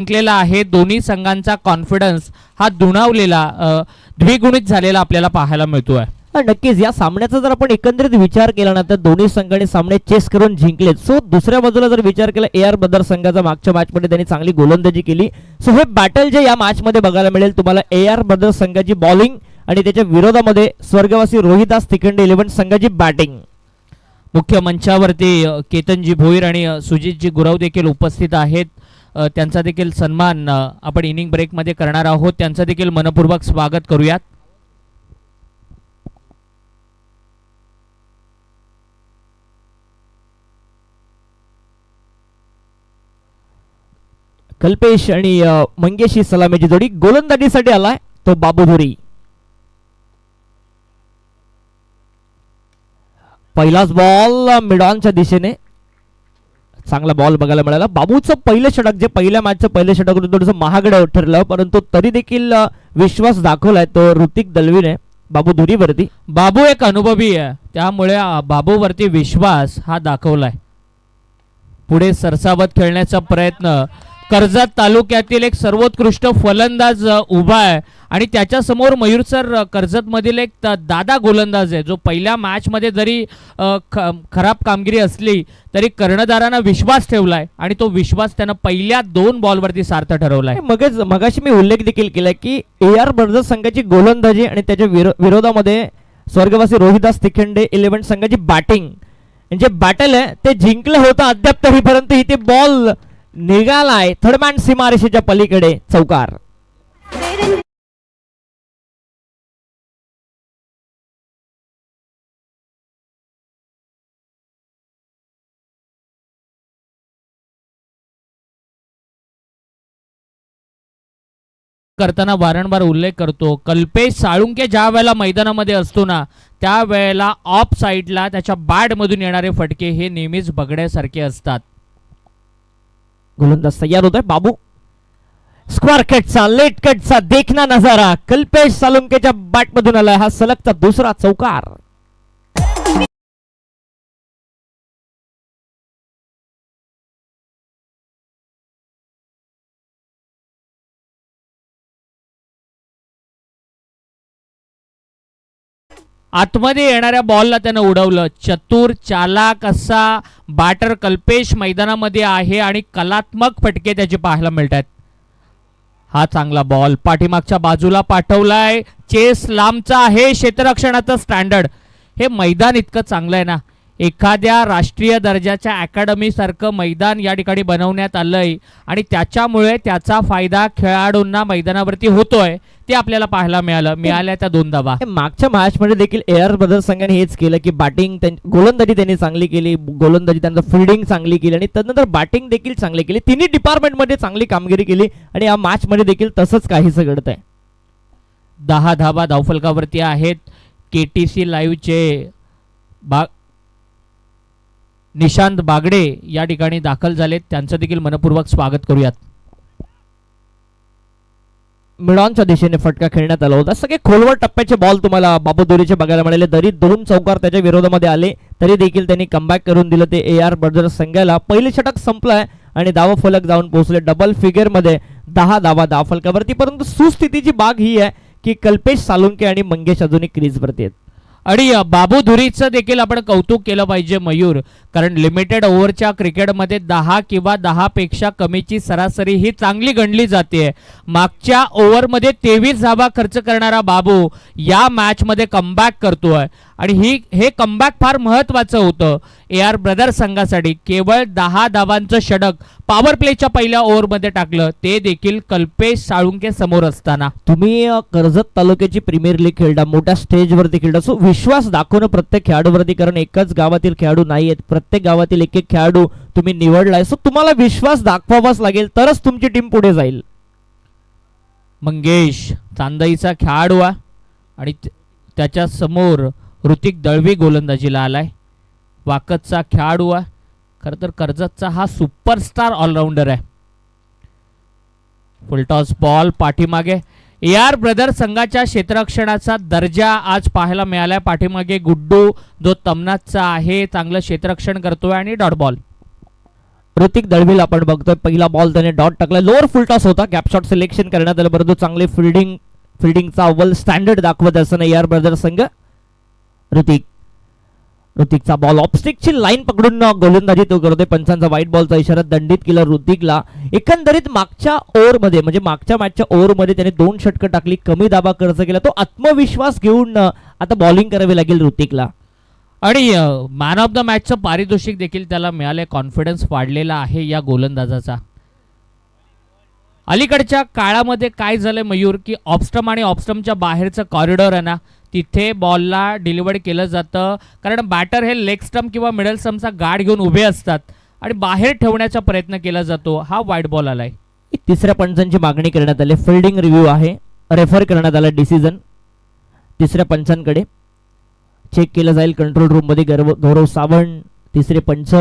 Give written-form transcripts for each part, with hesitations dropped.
जिंकलेला आहे. दोन्ही संघांचा कॉन्फिडन्स हा दुणावलेला द्विगुणित झालेला आपल्याला पाहायला मिळतोय. नक्कीच या सामन्याचा जर आपण एकंदरीत विचार केला ना तर दोन्ही संघाने सामने चेस करून जिंकलेत. सो दुसऱ्या बाजूला जर विचार केला AR ब्रदर्स संघाचा मागच्या मॅच मध्ये त्यांनी चांगली गोलंदाजी केली. सो हे बॅटल जे या मॅच मध्ये बघायला मिळेल तुम्हाला AR ब्रदर्स संघाची बॉलिंग आणि त्याच्या विरोधामध्ये स्वर्गवासी रोहिदास तिखंडे 11 संघाची बॅटिंग. मुख्य मंचावरती केतनजी भोईर आणि सुजितजी गुरव देखील उपस्थित आहेत. त्यांचा देखील सन्मान आपण इनिंग ब्रेक मध्ये करणार आहोत. त्यांचं देखील मनपूर्वक स्वागत करूयात. कल्पेश आणि मंगेश ही सलामीची जोडी. गोलंदाजीसाठी आलाय तो बाबू धुरी. पहिलाच बॉल मिडॉनच्या दिशेने चांगला बॉल बघायला मिळाला. बाबूचं पहिलं षटक जे पहिल्या मॅचचं पहिलं षटक होतं थोडंसं महागडं ठरलं परंतु तरी देखील विश्वास दाखवलाय तो ऋतिक दलवीने बाबू धुरीवरती. बाबू एक अनुभवी आहे त्यामुळे बाबूवरती विश्वास हा दाखवलाय. पुढे सरसावत खेळण्याचा प्रयत्न. कर्जत तालुक्यातील एक सर्वोत्कृष्ट फलंदाज उभा आहे आणि त्याच्या समोर मयूर सर कर्जत मधील एक दादा गोलंदाज आहे जो पहिल्या मॅच मध्ये जरी खराब कामगिरी असली तरी कर्णधारांना विश्वास ठेवलाय आणि तो विश्वास त्यानं पहिल्या 2 बॉलवरती सार्थ ठरवलाय. मगाशी मी उल्लेख देखील केला की AR ब्रदर्स संघाची गोलंदाजी आणि त्याच्या विरोधामध्ये स्वर्गवासी रोहिदास तिखंडे 11 संघाची बॅटिंग. म्हणजे बॅटल आहे ते जिंकलं होतं अद्याप तरी परंतु इथे बॉल निघालाय थर्डमॅन सीमारेषेच्या पलीकडे चौकार. करताना वारंवार उल्लेख करतो कल्पेश साळुंके ज्या वेळेला मैदानामध्ये असतो ना त्यावेळेला ऑफ साईडला त्याच्या बॅट मधून येणारे फटके हे नेहमीच बघण्यासारखे असतात. गोलंदाज तयार होतोय बाबू. स्क्वायर कटचा लेट कटचा देखना नजारा कल्पेश साळुंकेच्या बॅट मधून आलाय. हा सलगचा दुसरा चौकार. आतमध्ये येणाऱ्या बॉलला त्यानं उडवलं. चतुर चालाक असा बॅटर कल्पेश मैदानामध्ये आहे आणि कलात्मक फटके त्याचे पाहायला मिळतात. हा चांगला बॉल पाठीमागच्या बाजूला पाठवलाय. चेस लांबचा आहे. क्षेत्ररक्षणाचं स्टँडर्ड हे मैदान इतकं चांगलं आहे ना एखाद्या राष्ट्रीय दर्जाच्या अकॅडमी सारखं मैदान या ठिकाणी बनवण्यात आलंय आणि त्याच्यामुळे त्याचा फायदा खेळाडूंना मैदानावरती होतोय ते आपल्याला पाहायला मिळाल्या त्या 2 धावा. मागच्या मॅच मध्ये देखील AR ब्रदर्स संघाने हेच केलं की बॅटिंग गोलंदाजी त्यांनी चांगली केली. गोलंदाजी त्यांचं फिल्डिंग चांगली केली आणि त्यानंतर बॅटिंग देखील चांगली केली. तिन्ही डिपार्टमेंट मध्ये चांगली कामगिरी केली आणि या मॅच मध्ये देखील तसंच काहीसं घडतंय. 10 धावा धावफलकावरती आहेत. KTC लाईव्हचे निशांत बागडे या ठिकाणी दाखल झालेत. त्यांचं देखील मनपूर्वक स्वागत करूयात. मिडॉनच्या दिशेने फटका खेळण्यात आला होता. सगळे खोलवर टप्प्याचे बॉल तुम्हाला बाबू धुरीचे बघायला मिळाले. जरी 2 चौकार त्याच्या विरोधामध्ये आले तरी देखील त्यांनी कमबॅक करून दिलं ते AR ब्रदर्स संघाला. पहिले षटक संपलंय आणि धावा फलक जाऊन पोहोचले डबल फिगर मध्ये 10 धावा धावफलकावरती. परंतु सुस्थितीची बाग ही आहे की कल्पेश साळुंके आणि मंगेश अजूनही क्रीजवरती आहेत. आणि बाबू धुरीचं देखील आपण कौतुक केलं पाहिजे मयूर कारण लिमिटेड ओव्हरच्या क्रिकेटमध्ये 10 किंवा 10 पेक्षा कमीची सरासरी ही चांगली गणली जाते. मागच्या ओव्हरमध्ये 23 धावा खर्च करणारा बाबू या मॅचमध्ये कमबॅक करतोय आणि हे कमबॅक फार महत्वाचं होतं AR ब्रदर्स संघासाठी. केवळ 10 धावांचं षटक पॉवर प्लेच्या पहिल्या ओव्हरमध्ये टाकलं ते देखील कल्पेश साळुंके समोर असताना. तुम्ही कर्जत तालुक्याची प्रीमियर लीग खेळता मोठ्या स्टेजवरती खेळता. सो विश्वास दाखवणं प्रत्येक खेळाडूवरती कारण एकच गावातील खेळाडू नाही आहेत. प्रत्येक गावातील एक खेळाडू तुम्ही निवडलाय. सो तुम्हाला विश्वास दाखवावाच लागेल तरच तुमची टीम पुढे जाईल. मंगेश चांदईचा खेळाडू आहे आणि त्याच्या समोर ऋतिक दळवी गोलंदाजीला आलाय. वाकतचा खेळाडू आहे. खरं तर कर्जतचा हा सुपरस्टार ऑलराऊंडर आहे. फुलटॉस बॉल पाठीमागे. AR ब्रदर्स संघाच्या क्षेत्ररक्षणाचा दर्जा आज पाहायला मिळालाय. पाठीमागे गुड्डू जो तमनाचा आहे चांगलं क्षेत्ररक्षण करतोय आणि डॉट बॉल. ऋतिक दळवीला आपण बघतोय पहिला बॉल त्याने डॉट टाकला, लोअर फुल टॉस होता, गॅप शॉट सिलेक्शन करण्यात आलं, परंतु चांगले फिल्डिंगचा अव्वल स्टँडर्ड दाखवत असताना AR ब्रदर्स संघ. ऋतिकचा बॉल ऑफस्टिकची लाईन पकडून गोलंदाजी तो करतोय. पंचांचा व्हाईट बॉलचा इशारा दंडित केला ऋतिकला. एकंदरीत मागच्या ओव्हरमध्ये म्हणजे मागच्या मॅचच्या ओव्हरमध्ये त्याने 2 षटकं टाकली, कमी दाबा खर्च केला. तो आत्मविश्वास घेऊन आता बॉलिंग करावी लागेल ऋतिकला. आणि मॅन ऑफ द मॅचचं पारितोषिक देखील त्याला मिळाले. कॉन्फिडन्स वाढलेला आहे या गोलंदाजाचा. अलीकडच्या काळामध्ये काय झालंय मयूर, की ऑफस्टम आणि ऑफस्टमच्या बाहेरचं कॉरिडॉर आहे ना, तिथे बॉलला डिलिव्हर केलं जातं, कारण बॅटर हे लेग स्टम्प किंवा मिडल स्टम्पचा गार्ड घेऊन उभे असतात आणि बाहेर ठेवण्याचा प्रयत्न केला जातो. हा वाईट बॉल आलाय. तिसऱ्या पंचांची मागणी करण्यात आली. फिल्डिंग रिव्ह्यू आहे, रेफर करण्यात आला डिसिजन तिसऱ्या पंचांकडे. चेक केलं जाईल कंट्रोल रूम मध्ये. गौरव सावंत तिसरे पंच.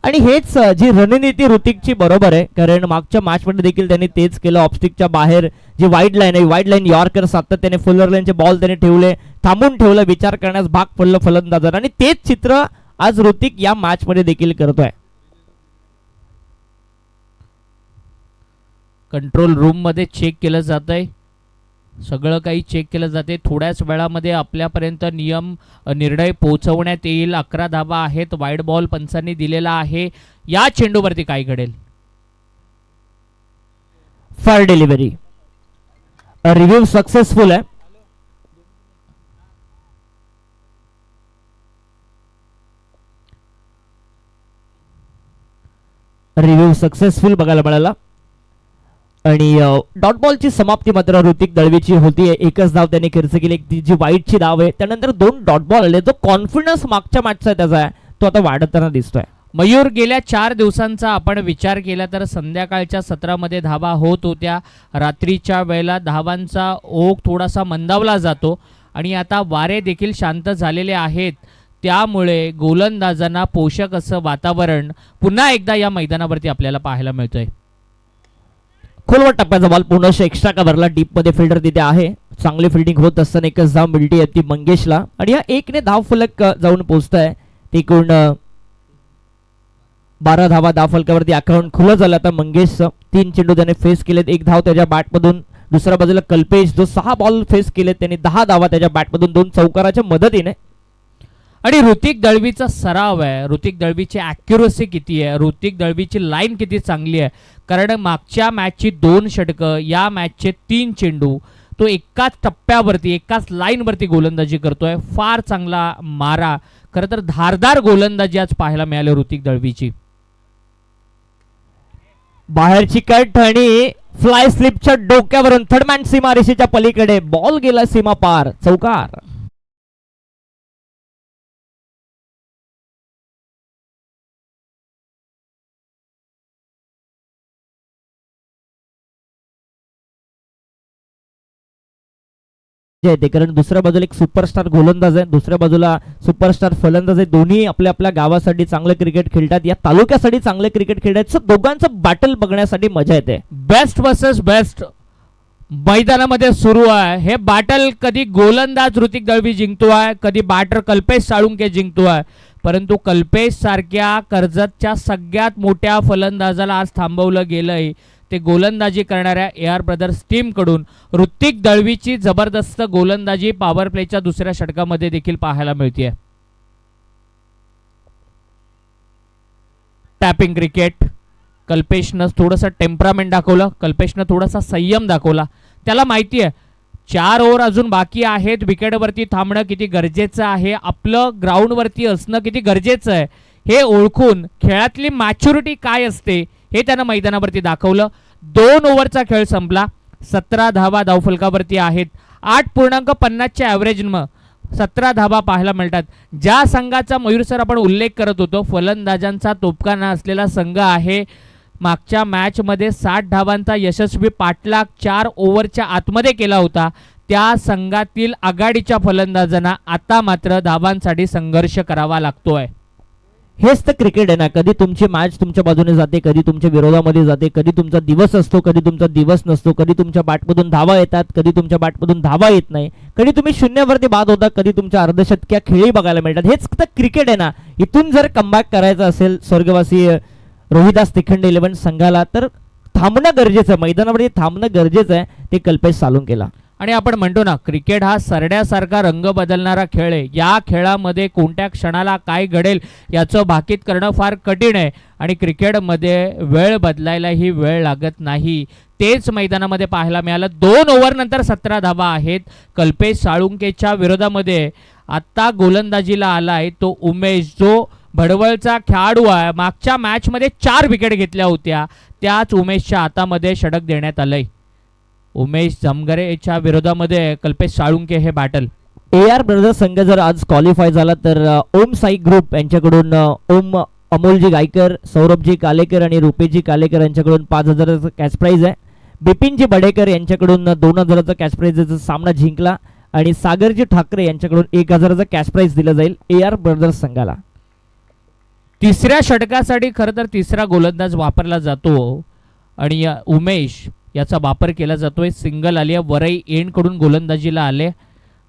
आणि हेच जी रणनीती ऋतिकची बरोबर आहे, कारण मागच्या मॅच मध्ये देखील त्यांनी तेच केलं. ऑफस्टिकच्या बाहेर जी वाईड लाईन आहे, वाईड लाईन यॉर्कर सातत्याने फुलर लाईनचे बॉल त्याने ठेवले, थांबून ठेवलं, विचार करण्यास भाग पडलं फलंदाजांना. आणि तेच चित्र आज ऋतिक या मॅच मध्ये देखील करतोय. कंट्रोल रूम मध्ये चेक केलं जातंय, सगळं काही चेक केलं जाते. थोड्याच वेळामध्ये आपल्यापर्यंत निर्णय पोहोचवण्यात येईल. 11 धावा आहेत. वाईड बॉल पंचांनी दिलेला आहे. या चेंडूवरती काय घडेल? फार डिलिव्हरी. रिव्ह्यू सक्सेसफुल आहे. रिव्ह्यू सक्सेसफुल बघायला मिळाला. आणि डॉट बॉलची समाप्ती मात्र ऋतिक दळवीची होती. एकच धाव त्याने खर्च केली, जी वाईटची धाव आहे. त्यानंतर 2 डॉट बॉल आले. जो कॉन्फिडन्स मागच्या मॅचचा त्याचा आहे तो आता वाढताना दिसतोय. मयूर, गेल्या 4 दिवसांचा आपण विचार केला तर संध्याकाळच्या सत्रामध्ये धावा होत होत्या. रात्रीच्या वेळेला धावांचा ओघ थोडासा मंदावला जातो आणि आता वारे देखील शांत झालेले आहेत. त्यामुळे गोलंदाजांना पोषक असं वातावरण पुन्हा एकदा या मैदानावरती आपल्याला पाहायला मिळतंय. खोलवर टप्प्याचा बॉल पूर्णश एक्स्ट्रा कव्हरला. डीप मध्ये फिल्डर तिथे आहे. चांगली फिल्डिंग होत असताना एकच धाव मिळते ती मंगेशला. आणि या 1ने धाव फलक जाऊन पोहोचताय. एकूण 12 धावा धाव फलकावरती अकाउंट खुलं झालं. आता मंगेशचं 3 चेंडू त्याने फेस केलेत, 1 धाव त्याच्या बॅटमधून. दुसऱ्या बाजूला कल्पेश जो 6 बॉल फेस केलेत, त्यांनी 10 धावा त्याच्या बॅटमधून 2 चौकाराच्या मदतीने. आणि ऋतिक दळवीचा सराव आहे. ऋतिक दळवीची ॲक्युरसी किती आहे, ऋतिक दळवीची लाईन किती चांगली आहे. कारण मागच्या मॅचची 2 षटकं, या मॅचचे 3 चेंडू तो एकाच टप्प्यावरती एकाच लाईनवरती गोलंदाजी करतोय. फार चांगला मारा. खरं तर धारदार गोलंदाजी आज पाहायला मिळाली ऋतिक दळवीची. बाहेरची कट आणि फ्लाय स्लिपच्या डोक्यावरून थर्डमॅन सीमारेषेच्या पलीकडे बॉल गेला सीमा पार. चौकार. कारण दुसऱ्या बाजूला एक सुपरस्टार गोलंदाज आहे, दुसऱ्या बाजूला सुपरस्टार फलंदाज आहे. दोन्ही आपल्या आपल्या गावासाठी चांगलं क्रिकेट खेळतात, या तालुक्यासाठी चांगलं क्रिकेट खेळतात. दोघांचं बॅटल बघण्यासाठी मजा येते. बेस्ट वर्सेस बेस्ट मैदानामध्ये सुरू आहे हे बॅटल. कधी गोलंदाज ऋतिक दळवी जिंकतोय, कधी बॅटर कल्पेश साळुंके जिंकतोय. परंतु कल्पेश सारख्या कर्जतच्या सगळ्यात मोठ्या फलंदाजाला आज थांबवलं गेलंय. ते गोलंदाजी करणाऱ्या AR ब्रदर्स टीम कडून ऋतिक दळवीची जबरदस्त गोलंदाजी पॉवर प्लेच्या दुसऱ्या षटकामध्ये देखील पाहायला मिळते. Tapping cricket. कल्पेशनं थोडंसं टेम्परामेंट दाखवलं, कल्पेशनं थोडासा संयम दाखवला. त्याला माहिती आहे 4 ओव्हर अजून बाकी आहेत, विकेटवरती थांबणं किती गरजेचं आहे, आपलं ग्राउंडवरती असणं किती गरजेचं आहे हे ओळखून खेळातली मॅच्युरिटी काय असते हे त्यानं मैदानावरती दाखवलं. 2 ओव्हरचा खेळ संपला. 17 धावा धावफलकावरती आहेत. 8.50च्या ॲव्हरेजनं 17 धावा पाहायला मिळतात. ज्या संघाचा मयूर सर आपण उल्लेख करत होतो, फलंदाजांचा तोपकाना असलेला संघ आहे. मागच्या मॅचमध्ये 60 धावांचा यशस्वी पाठलाग 4 ओव्हरच्या आतमध्ये केला होता. त्या संघातील आघाडीच्या फलंदाजांना आता मात्र धावांसाठी संघर्ष करावा लागतोय. हेच तर क्रिकेट आहे ना. कधी तुमची मॅच तुमच्या बाजूने जाते, कधी तुमच्या विरोधामध्ये जाते, कधी तुमचा दिवस असतो, कधी तुमचा दिवस नसतो, कधी तुमच्या बॅटमधून धावा येतात, कधी तुमच्या बॅटमधून धावा येत नाही, कधी तुम्ही शून्यावरती बाद होता, कधी तुमच्या अर्धशतक्या खेळी बघायला मिळतात. हेच तर क्रिकेट आहे ना. इथून जर कमबॅक करायचं असेल स्वर्गवासी रोहिदास तिखंडे 11 संघाला तर थांबणं गरजेचं आहे, मैदानावरती थांबणं गरजेचं आहे, ते कल्पेश साळुंकेला. आणि आपण म्हणतो ना, क्रिकेट हा सरड्यासारखा रंग बदलणारा खेळ आहे. या खेळामध्ये कोणत्या क्षणाला काय घडेल याचं भाकीत करणं फार कठीण आहे. आणि क्रिकेटमध्ये वेळ बदलायलाही वेळ लागत नाही. तेच मैदानामध्ये पाहायला मिळालं. 2 ओव्हरनंतर 17 धावा आहेत कल्पेश साळुंकेच्या विरोधामध्ये. आत्ता गोलंदाजीला आला आहे तो उमेश, जो भडवळचा खेळाडू आहे. मागच्या मॅचमध्ये 4 विकेट घेतल्या होत्या, त्याच उमेशच्या हातामध्ये षटक देण्यात आलंय. उमेश जमगरेच्या विरोधामध्ये कल्पेश साळुंके हे बॅटल. AR ब्रदर्स संघ जर आज क्वालिफाय झाला तर ओम साई ग्रुप यांच्याकडून ओम अमोलजी गायकर, सौरभजी कालेकर आणि रुपेशजी कालेकर यांच्याकडून 5,000चं कॅश प्राईज आहे. बिपिनजी बडेकर यांच्याकडून 2,000चा कॅश प्राईजचा सामना जिंकला आणि सागरजी ठाकरे यांच्याकडून 1,000चा कॅश प्राईज दिला जाईल AR ब्रदर्स संघाला. तिसऱ्या षटकासाठी खरं तर तिसरा गोलंदाज वापरला जातो आणि उमेश याचा वापर केला जातोय. सिंगल आली आहे, वरई एंडकडून गोलंदाजीला आले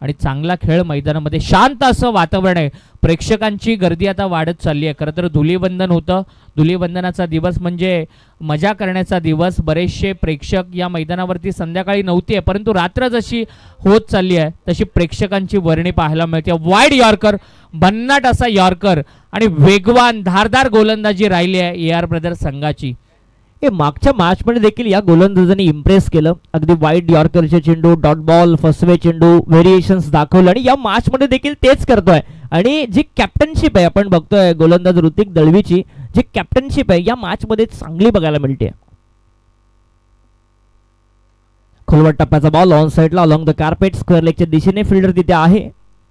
आणि चांगला खेळ मैदानामध्ये. शांत असं वातावरण आहे. प्रेक्षकांची गर्दी आता वाढत चालली आहे. खरं तर धुलीवंदन होतं. धुलीवंदनाचा दिवस म्हणजे मजा करण्याचा दिवस. बरेचसे प्रेक्षक या मैदानावरती संध्याकाळी नव्हते, परंतु रात्र जशी होत चालली आहे तशी प्रेक्षकांची वर्णी पाहायला मिळते. वाईड यॉर्कर, भन्नाट असा यॉर्कर आणि वेगवान धारदार गोलंदाजी राहिली आहे AR ब्रदर्स संघाची. हे मागच्या मॅचमध्ये देखील या गोलंदाजांनी इम्प्रेस केलं. अगदी वाईड यॉर्करचे चेंडू, डॉट बॉल, फसवे चेंडू, व्हेरिएशन्स दाखवलं आणि या मॅचमध्ये देखील तेच करतोय. आणि जी कॅप्टनशिप आहे आपण बघतोय गोलंदाज ऋतिक दळवीची, जी कॅप्टनशिप आहे या मॅचमध्ये चांगली बघायला मिळते. खोलवट टप्प्याचा बॉल ऑन साइडला अलॉंग द कार्पेट स्क्वेअर लेगच्या दिशेने फिल्डर तिथे आहे.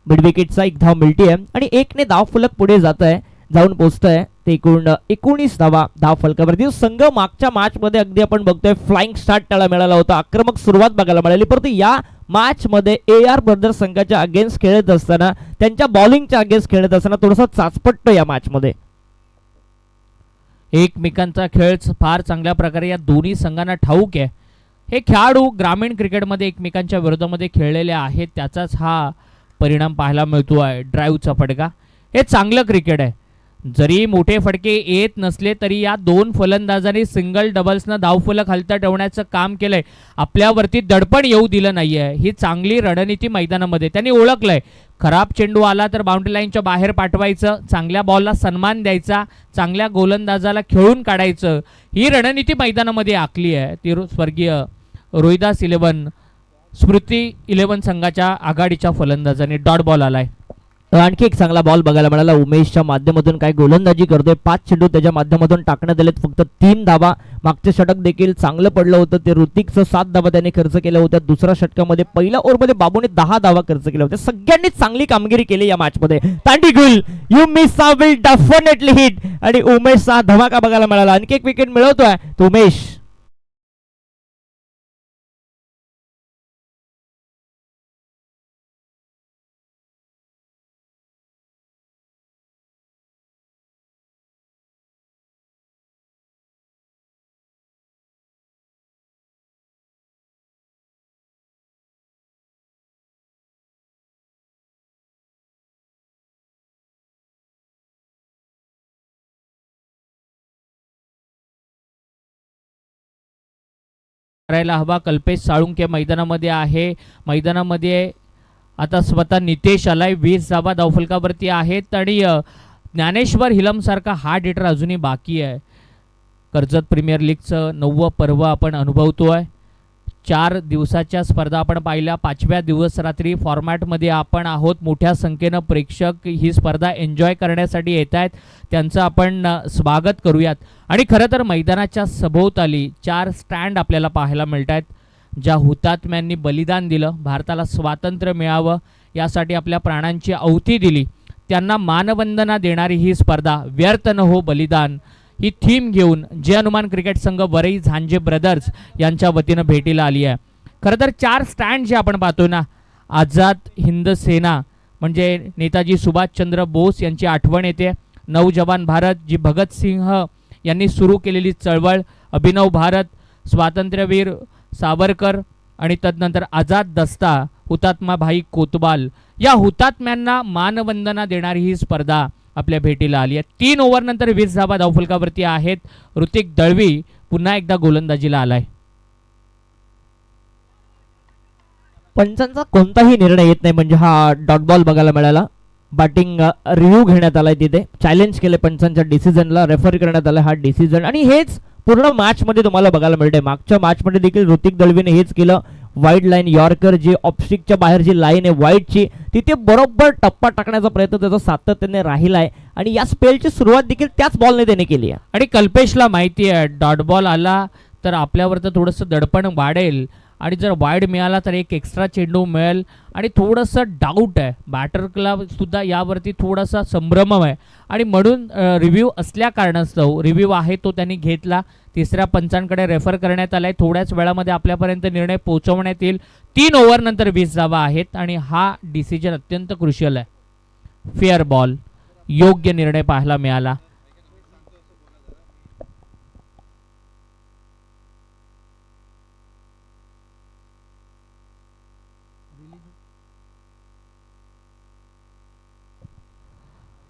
मिड विकेटचा 1 धाव मिळते आणि 1ने धाव फलक पुढे जात आहे, जाऊन पोहोचतंय ते एकूण 19 धाव फलकावरती. संघ मागच्या मॅच मध्ये अगदी आपण बघतोय फ्लाइंग स्टार्ट त्याला मिळाला होता, आक्रमक सुरुवात बघायला मिळाली, परंतु या मॅच मध्ये AR ब्रदर्स संघाच्या अगेन्स्ट खेळत असताना, त्यांच्या बॉलिंगच्या अगेन्स्ट खेळत असताना थोडासा चाचपटतो या मॅच मध्ये. एकमेकांचा खेळ फार चांगल्या प्रकारे या दोन्ही संघांना ठाऊक आहे. हे खेळाडू ग्रामीण क्रिकेटमध्ये एकमेकांच्या विरोधामध्ये खेळलेले आहेत, त्याचाच हा परिणाम पाहायला मिळतो आहे. ड्राईव्हचा फटका, हे चांगलं क्रिकेट आहे. जरी मोठे फटके येत नसले तरी या 2 फलंदाजांनी सिंगल डबल्सनं धावफलक हलता ठेवण्याचं काम केलंय. आपल्यावरती दडपण येऊ दिलं नाहीये. ही चांगली रणनीती मैदानामध्ये त्यांनी ओळखलंय. खराब चेंडू आला तर बाउंड्री लाईनच्या बाहेर पाठवायचं, चांगल्या बॉलला सन्मान द्यायचा, चांगल्या गोलंदाजाला खेळून काढायचं, ही रणनीती मैदानामध्ये आखली आहे. ती स्वर्गीय रोहिदास 11 स्मृती 11 संघाच्या आघाडीच्या फलंदाजांनी. डॉट बॉल आलाय. आणखी एक चांगला बॉल बघायला मिळाला. उमेशच्या माध्यमातून काय गोलंदाजी करतोय. 5 चेंडू त्याच्या माध्यमातून टाकण्यात आलेत, फक्त 3 धावा. मागचं षटक देखील चांगलं पडलं होतं, ते ऋतिकचं 7 धावा त्याने खर्च केल्या होत्या. दुसऱ्या षटकामध्ये पहिल्या ओव्हरमध्ये बाबूने 10 धावा खर्च केल्या होत्या. सगळ्यांनी चांगली कामगिरी केली या मॅच मध्ये. तांडिगुल you miss will definitely hit आणि उमेशचा धमाका बघायला मिळाला. आणखी एक विकेट मिळवतोय तो उमेश. करायला हवा. कल्पेश साळुंके मैदानामध्ये आहे. मैदानामध्ये आता स्वतः नितेश आलाय. 20 धावा धावफलकावरती आहेत आणि ज्ञानेश्वर हिलमसारखा हार्ड हिटर अजूनही बाकी आहे. कर्जत प्रीमियर लीगचं 9वं पर्व आपण अनुभवतोय. 4 दिवसाच्या स्पर्धा आपण पाहिल्या. 5व्या दिवस रात्री फॉर्मॅटमध्ये आपण आहोत. मोठ्या संख्येनं प्रेक्षक ही स्पर्धा एन्जॉय करण्यासाठी येत आहेत, त्यांचं आपण स्वागत करूयात. आणि खरं तर मैदानाच्या सभोवताली 4 स्टँड आपल्याला पाहायला मिळत आहेत, ज्या हुतात्म्यांनी बलिदान दिलं, भारताला स्वातंत्र्य मिळावं यासाठी आपल्या प्राणांची आहुती दिली, त्यांना मानवंदना देणारी ही स्पर्धा. व्यर्थ न हो बलिदान ही थीम घेऊन जे हनुमान क्रिकेट संघ वरई झांजे ब्रदर्स यांच्या वतीनं भेटीला आली आहे. खरं तर 4 स्टँड जे आपण पाहतोय ना, आझाद हिंद सेना म्हणजे नेताजी सुभाषचंद्र बोस यांची आठवण येते. नवजवान भारत जी भगतसिंह यांनी सुरू केलेली चळवळ, अभिनव भारत स्वातंत्र्यवीर सावरकर आणि तदनंतर आझाद दस्ता हुतात्मा भाई कोतवाल, या हुतात्म्यांना मानवंदना देणारी ही स्पर्धा. आपल्या भेटीला आली आहे. 3 ओव्हर नंतर 20 धावा धावफलकावरती आहेत. ऋतिक दळवी पुन्हा एकदा गोलंदाजीला आलाय. पंचांचा कोणताही निर्णय येत नाही, म्हणजे हा डॉट बॉल बघायला मिळाला. बॅटिंग रिव्ह्यू घेण्यात आलाय, तिथे चॅलेंज केले पंचांच्या डिसिजनला, रेफर करण्यात आला हा डिसिजन. आणि हेच पूर्ण मॅच मध्ये तुम्हाला बघायला मिळतंय. मागच्या मॅच मध्ये देखील ऋतिक दळवीने हेच केलं. वाईड लाईन यॉर्कर, जी ऑफस्टिकच्या बाहेर जी लाईन आहे वाईडची, तिथे बरोबर टप्पा टाकण्याचा प्रयत्न त्याचा सातत्याने राहिला आहे. आणि या स्पेलची सुरुवात देखील त्याच बॉलने त्याने केली आहे. आणि कल्पेशला माहिती आहे डॉट बॉल आला तर आपल्यावर तर थोडंसं दडपण वाढेल आणि जर वाईड मिळाला तर एक एक्स्ट्रा चेंडू मिळेल. आणि थोडंसं डाऊट आहे बॅटरला सुद्धा, यावरती थोडासा संभ्रम आहे. आणि म्हणून रिव्ह्यू असल्या कारणास्तव रिव्ह्यू आहे तो त्यांनी घेतला. तिसऱ्या पंचांकडे रेफर करण्यात आलाय. थोड्याच वेळामध्ये आपल्यापर्यंत निर्णय पोहोचवण्यात येईल. 3 ओव्हर नंतर 20 धावा आहेत आणि हा डिसिजन अत्यंत क्रुशियल आहे. फेअर बॉल, योग्य निर्णय पाहायला मिळाला.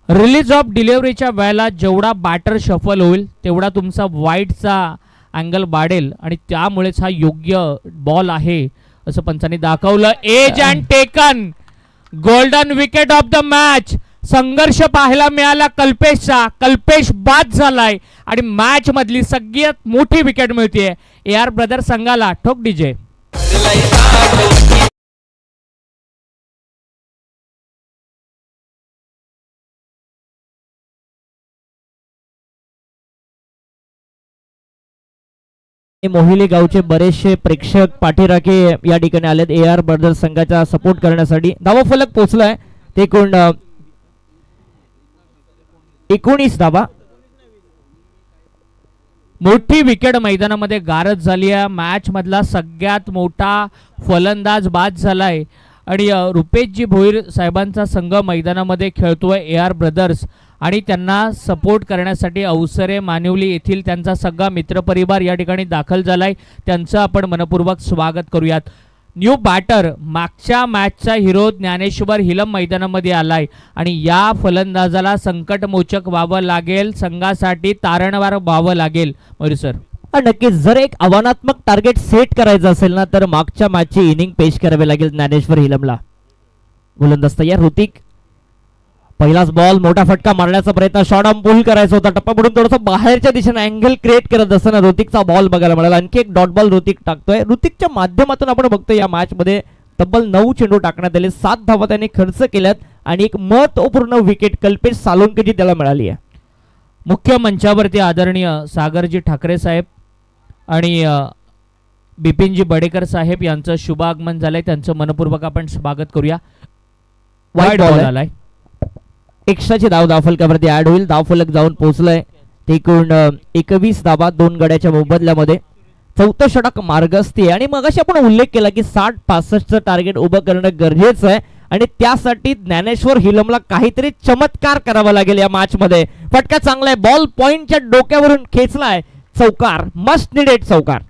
रिलीज ऑफ डिलिव्हरीच्या वेळेला जेवढा बॅटर शफल होईल तेवढा तुमचा वाईडचा अँगल वाढेल आणि त्यामुळेच हा योग्य बॉल आहे असं पंचांनी दाखवलं. Edge and taken, golden wicket of the match. संघर्ष पाहायला मिळाला कल्पेशचा. कल्पेश बाद झालाय आणि मॅच मधली सगळ्यात मोठी विकेट मिळते AR ब्रदर्स संघाला. ठोक डीजे. मोहिली गावचे बरेचसे प्रेक्षक पाठीराखे या ठिकाणी आलेत AR ब्रदर्स संघाचा सपोर्ट करण्यासाठी. धावफलक पोहोचलाय ते एकूण 19 धावा. मोठी विकेट मैदानामध्ये गारज झाली आहे. मॅच मधला सगळ्यात मोठा फलंदाज बाद झालाय आणि रुपेशजी भोईर साहेबांचा संघ मैदानामध्ये खेळतोय AR ब्रदर्स. आणि त्यांना सपोर्ट करण्यासाठी अवसरे मानिवली येथील त्यांचा सगळा मित्रपरिवार या ठिकाणी दाखल झालाय. त्यांचं आपण मनपूर्वक स्वागत करूयात. न्यू बॅटर, मागच्या मॅचचा हिरो ज्ञानेश्वर हिलम मैदानामध्ये आलाय आणि या फलंदाजाला संकटमोचक व्हावं लागेल, संघासाठी तारणहार व्हावं लागेल. मयूर सर, नक्कीच जर एक आव्हानात्मक टार्गेट सेट करायचं असेल ना तर मागच्या मॅचची इनिंग पेश करावी लागेल ज्ञानेश्वर हिलमला. गोलंदाज तयार. ऋतिक, पहिलाच बॉल, मोठा फटका मारण्याचा प्रयत्न, शॉर्ट आर्म पुल करायचा होता, टप्पा पडून थोडंसं बाहेरच्या दिशेने अँगल क्रिएट करत असताना ऋतिकचा बॉल बघायला मिळाला. आणखी एक डॉट बॉल ऋतिक टाकतोय. ऋतिकच्या माध्यमातून आपण बघतोय या मॅच मध्ये तब्बल 9 चेंडू टाकण्यात आले, 7 धावा त्याने खर्च केल्यात आणि एक महत्वपूर्ण विकेट कल्पेश सालोंकेची त्याला मिळाली आहे. मुख्य मंचावरती आदरणीय सागरजी ठाकरे साहेब आणि बिपिनजी बडेकर साहेब यांचं शुभागमन झालंय. त्यांचं मनपूर्वक आपण स्वागत करूया. वाईड बॉल आलाय. एक्स्ट्राची धावफलकावरती ऍड होईल. धावफलक जाऊन पोहोचलंय ते एकूण 21 धावा 2 गड्याच्या मोबदल्यामध्ये. 4थं षटक मार्गस्थी आहे आणि मगाशी आपण उल्लेख केला की 60-65चं टार्गेट उभं करणं गरजेचं आहे आणि त्यासाठी ज्ञानेश्वर हिलमला काहीतरी चमत्कार करावा लागेल या मॅच मध्ये. फटका चांगला आहे, बॉल पॉइंटच्या डोक्यावरून खेचलाय, चौकार, मस्ट निडेड चौकार.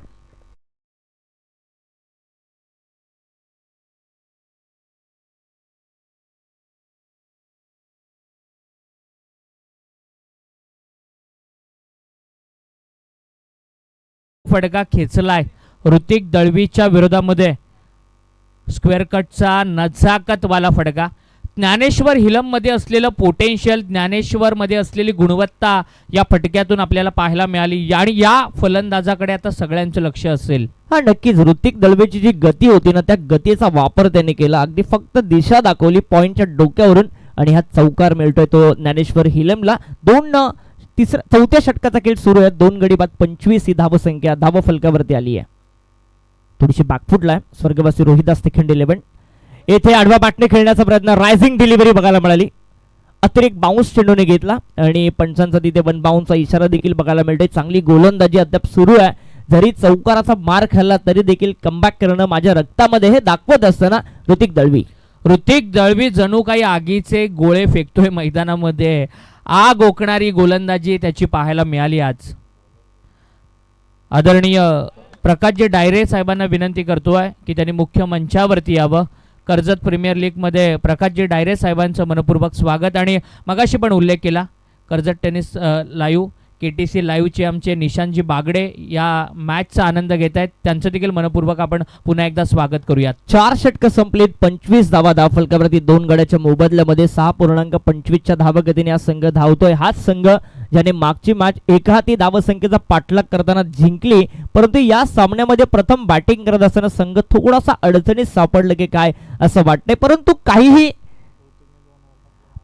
फटका खेचलाय ऋतिक दळवीच्या विरोधामध्ये. स्क्वेअर कटचा नजाकतवाला फटका. ज्ञानेश्वर हिलम मध्ये असलेलं पोटेन्शियल, ज्ञानेश्वर मध्ये असलेली गुणवत्ता या फटक्यातून आपल्याला पाहायला मिळाली आणि या फलंदाजाकडे आता सगळ्यांचं लक्ष असेल. हा नक्कीच ऋतिक दळवीची जी गती होती ना त्या गतीचा वापर त्याने केला. अगदी फक्त दिशा दाखवली पॉइंटच्या डोक्यावरून आणि हा चौकार मिळतोय तो ज्ञानेश्वर हिलमला. 4थ्या षटकाचा खेळ सुरू आहे. 2 गडी बाद 25 ही धावसंख्या धावफलकावरती आली आहे. थोडीशी बॅकफुटला आहे स्वर्गवासी रोहिदास तिखंड 11. येथे आडवा बॅटने खेळण्याचा प्रयत्न, रायझिंग डिलिव्हरी बघायला मिळाली. अतिरिक्त बाउन्स चेंडूने घेतला आणि पंचांचा तिथे 1 बाउन्सचा इशारा देखील बघायला मिळतोय. चांगली गोलंदाजी अद्याप सुरू आहे. जरी चौकाराचा मार खाल्ला तरी देखील कमबॅक करणं माझ्या रक्तामध्ये हे दाखवत असताना ऋतिक दळवी जणू काही आगीचे गोळे फेकतोय मैदानामध्ये. आग ओकणारी गोलंदाजी त्याची पाहायला मिळाली आज. आदरणीय प्रकाशजी डायरे साहेबांना विनंती करतोय की त्यांनी मुख्य मंचावरती यावं. कर्जत प्रीमियर लीगमध्ये प्रकाशजी डायरे साहेबांचं मनपूर्वक स्वागत. आणि मगाशी पण उल्लेख केला कर्जत टेनिस लाईव्ह KTC लाईव्हचे आमचे निशांतजी बागडे या मॅचचा आनंद घेत आहेत, त्यांचं देखील मनपूर्वक आपण पुन्हा एकदा स्वागत करूयात. 4 षटकं संपलीत, 25 धावा धावफलकावरती, 2 गड्याच्या मोबदल्यामध्ये 6.25च्या धावगतीने हा संघ धावतोय. हाच संघ ज्याने मागची मॅच एकहाती धावसंख्येचा पाठलाग करताना जिंकली, परंतु या सामन्यामध्ये प्रथम बॅटिंग करत असताना संघ थोडासा अडचणीत सापडलं की काय असं वाटतंय.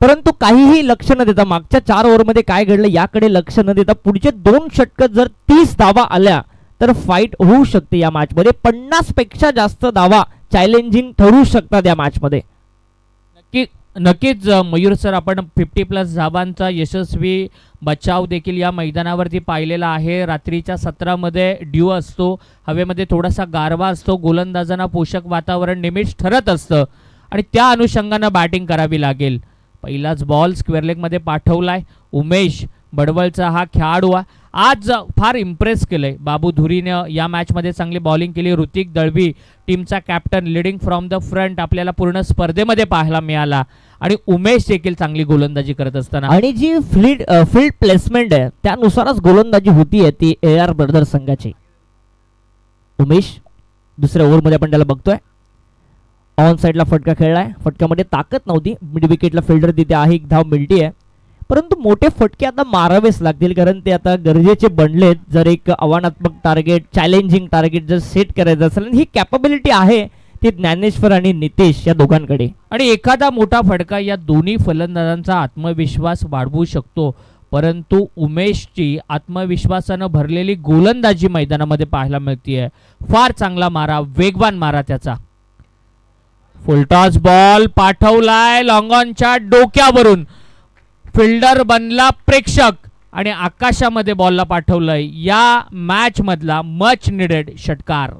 परंतु काहीही लक्ष न देता मागच्या 4 ओव्हरमध्ये काय घडलं याकडे लक्ष न देता पुढचे 2 षटकं जर 30 धावा आल्या तर फाईट होऊ शकते या मॅचमध्ये. 50 पेक्षा जास्त धावा चॅलेंजिंग ठरू शकतात या मॅचमध्ये. नक्कीच मयूर सर, आपण 50+ धावांचा यशस्वी बचाव देखील या मैदानावरती पाहिलेला आहे. रात्रीच्या सत्रामध्ये ड्यू असतो, हवेमध्ये थोडासा गारवा असतो, गोलंदाजांना पोषक वातावरण नेहमीच ठरत असतं आणि त्या अनुषंगानं बॅटिंग करावी लागेल. पहिलाच बॉल स्क्वेअर लेगमध्ये पाठवलाय. उमेश बडवलचा हा खेळाडू आज फार इम्प्रेस केलंय. बाबू धुरीनं या मॅचमध्ये चांगली बॉलिंग केली. ऋतिक दळवी टीमचा captain leading from the front आपल्याला पूर्ण स्पर्धेमध्ये पाहायला मिळाला आणि उमेश देखील चांगली गोलंदाजी करत असताना. आणि जी फील्ड प्लेसमेंट आहे त्यानुसारच गोलंदाजी होतीये ती AR ब्रदर्स संघाची. उमेश दुसऱ्या ओव्हरमध्ये आपण त्याला बघतोय. ऑन साईडला फटका खेळलाय, फटक्यामध्ये ताकद नव्हती, मिड विकेटला फिल्डर तिथे आहे, 1 धाव मिळती आहे. परंतु मोठे फटके आता मारावेच लागतील कारण ते आता गरजेचे बनलेत. जर एक आव्हानात्मक टार्गेट, चॅलेंजिंग टार्गेट जर सेट करायचं असेल, ही कॅपेबिलिटी आहे ती ज्ञानेश्वर आणि नितेश या दोघांकडे. आणि एखादा मोठा फटका या दोन्ही फलंदाजांचा आत्मविश्वास वाढवू शकतो, परंतु उमेशची आत्मविश्वासानं भरलेली गोलंदाजी मैदानामध्ये पाहायला मिळतीये. फार चांगला मारा, वेगवान मारा त्याचा. फुलटॉस बॉल पाठवलाय लॉंगॉनच्या डोक्यावरून, फिल्डर बनला प्रेक्षक आणि आकाशामध्ये बॉलला पाठवलंय. या मॅच मधला मच निडेड षटकार.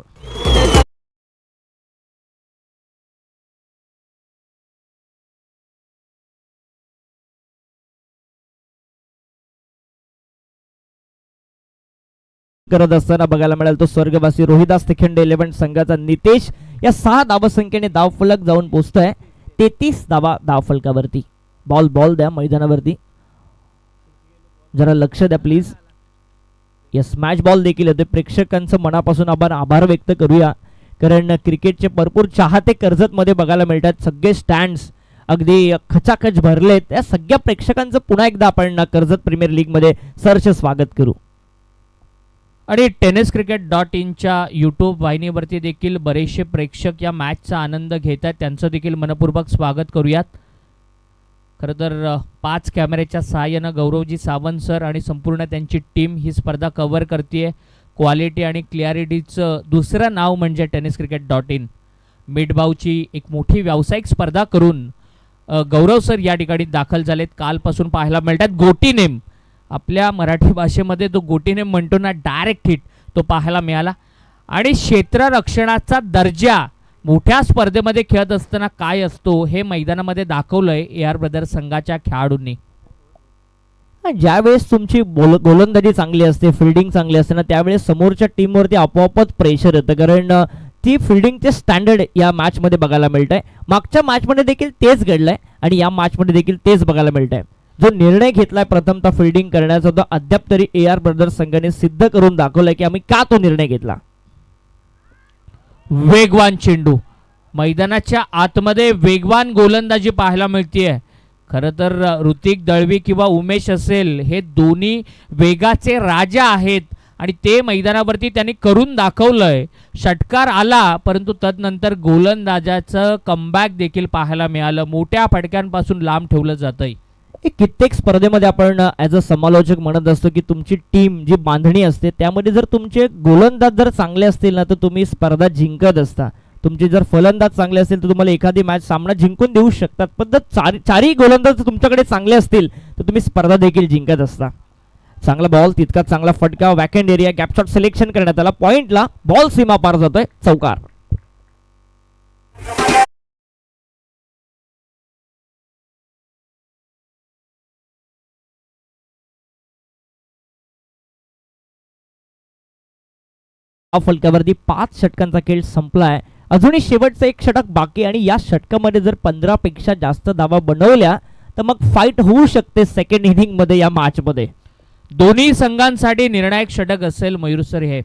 करत असताना बघायला मिळाल तो स्वर्गवासी रोहिदास तिखंडे 11 संघाचा नितेश या 6 धावसंख्येने धावफलक जाऊन पोहोचतोय 33 धावा धावफलकावरती. बॉल द्या मैदानावरती, जरा लक्ष द्या प्लीज. या स्मॅश बॉल देखील होते. प्रेक्षकांचं मनापासून आपण आभार व्यक्त करूया कारण क्रिकेटचे भरपूर चाहते कर्जतमध्ये बघायला मिळतात. सगळे स्टँड्स अगदी खचाखच भरलेत. त्या सगळ्या प्रेक्षकांचं पुन्हा एकदा आपण कर्जत प्रीमियर लीगमध्ये सहर्ष स्वागत करू. आणि tenniscricket.inच्या यूट्यूब वाहिनीवरती देखील बरेचसे प्रेक्षक या मॅचचा आनंद घेत आहेत, त्यांचं देखील मनपूर्वक स्वागत करूयात. खरं तर 5 कॅमेऱ्याच्या सहाय्यानं गौरवजी सावंत सर आणि संपूर्ण त्यांची टीम ही स्पर्धा कव्हर करते. क्वालिटी आणि क्लिअरिटीचं दुसरं नाव म्हणजे tenniscricket.in. मिडबावची एक मोठी व्यावसायिक स्पर्धा करून गौरव सर या ठिकाणी दाखल झालेत. कालपासून पाहायला मिळतात गोटी नेम, आपल्या मराठी भाषेमध्ये तो गोटीने म्हणतो ना, डायरेक्ट हिट तो पाहायला मिळाला. आणि क्षेत्ररक्षणाचा दर्जा मोठ्या स्पर्धेमध्ये खेळत असताना काय असतो हे मैदानामध्ये दाखवलंय AR ब्रदर्स संघाच्या खेळाडूंनी. ज्यावेळेस तुमची गोलंदाजी चांगली असते, फिल्डिंग चांगली असते ना, त्यावेळेस समोरच्या टीमवरती आपोआपच प्रेशर येतं कारण ती फिल्डिंगचे स्टँडर्ड या मॅचमध्ये बघायला मिळत आहे. मागच्या मॅचमध्ये देखील तेच घडलंय आणि या मॅचमध्ये देखील तेच बघायला मिळत आहे. जो निर्णय घेतलाय प्रथमतः फिल्डिंग करण्याचा, तो अद्याप तरी AR ब्रदर्स संघाने सिद्ध करून दाखवलाय की आम्ही का तो निर्णय घेतला. वेगवान चेंडू, मैदानाच्या आतमध्ये वेगवान गोलंदाजी पाहायला मिळतीये. खरं तर ऋतिक दळवी किंवा उमेश असेल, हे दोन्ही वेगाचे राजा आहेत आणि ते मैदानावरती त्यांनी करून दाखवलंय. षटकार आला परंतु तदनंतर गोलंदाजाचं कमबॅक देखील पाहायला मिळालं. मोठ्या फटक्यांपासून लांब ठेवलं जातंय. कित्येक स्पर्धेमध्ये आपण ॲज अ समालोचक म्हणत असतो की तुमची टीम जी बांधणी असते त्यामध्ये जर तुमचे गोलंदाज जर चांगले असतील ना तर तुम्ही स्पर्धा जिंकत असता. तुमचे जर फलंदाज चांगले असतील तर तुम्हाला एखादी मॅच सामना जिंकून देऊ शकतात. पण जर चारही गोलंदाज तुमच्याकडे चांगले असतील तर तुम्ही स्पर्धा देखील जिंकत असता. चांगला बॉल, तितका चांगला फटका, वॅकंड एरिया, गॅप शॉट सिलेक्शन करण्यात आला. पॉइंटला बॉल सीमा पार जातोय, चौकार. फलकावरती 5 षटकांचा खेळ संपलाय अजूनही शेवटचं एक षटक बाकी आणि या षटकामध्ये जर 15 पेक्षा जास्त धावा बनवल्या तर मग फाईट होऊ शकते सेकंड इनिंग मध्ये या मॅच मध्ये. दोन्ही संघांसाठी निर्णायक षटक असेल मयूर सर. हे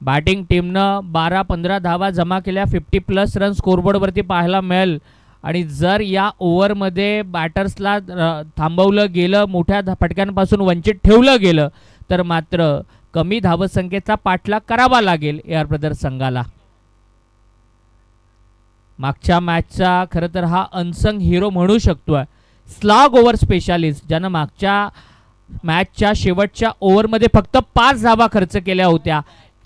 बॅटिंग टीमनं 12-15 धावा जमा केल्या, 50+ रन स्कोरबोर्डवरती पाहायला मिळेल. आणि जर या ओव्हरमध्ये बॅटर्सला थांबवलं गेलं, मोठ्या फटक्यांपासून वंचित ठेवलं गेलं तर मात्र कमी धावसंख्येचा पाठलाग करावा लागेल AR ब्रदर्स संघाला. मागच्या मॅचचा खरं तर हा अनसंग हिरो म्हणू शकतोय, स्लॉग ओव्हर स्पेशालिस्ट, ज्यानं मागच्या मॅचच्या शेवटच्या ओव्हरमध्ये फक्त 5 धावा खर्च केल्या होत्या,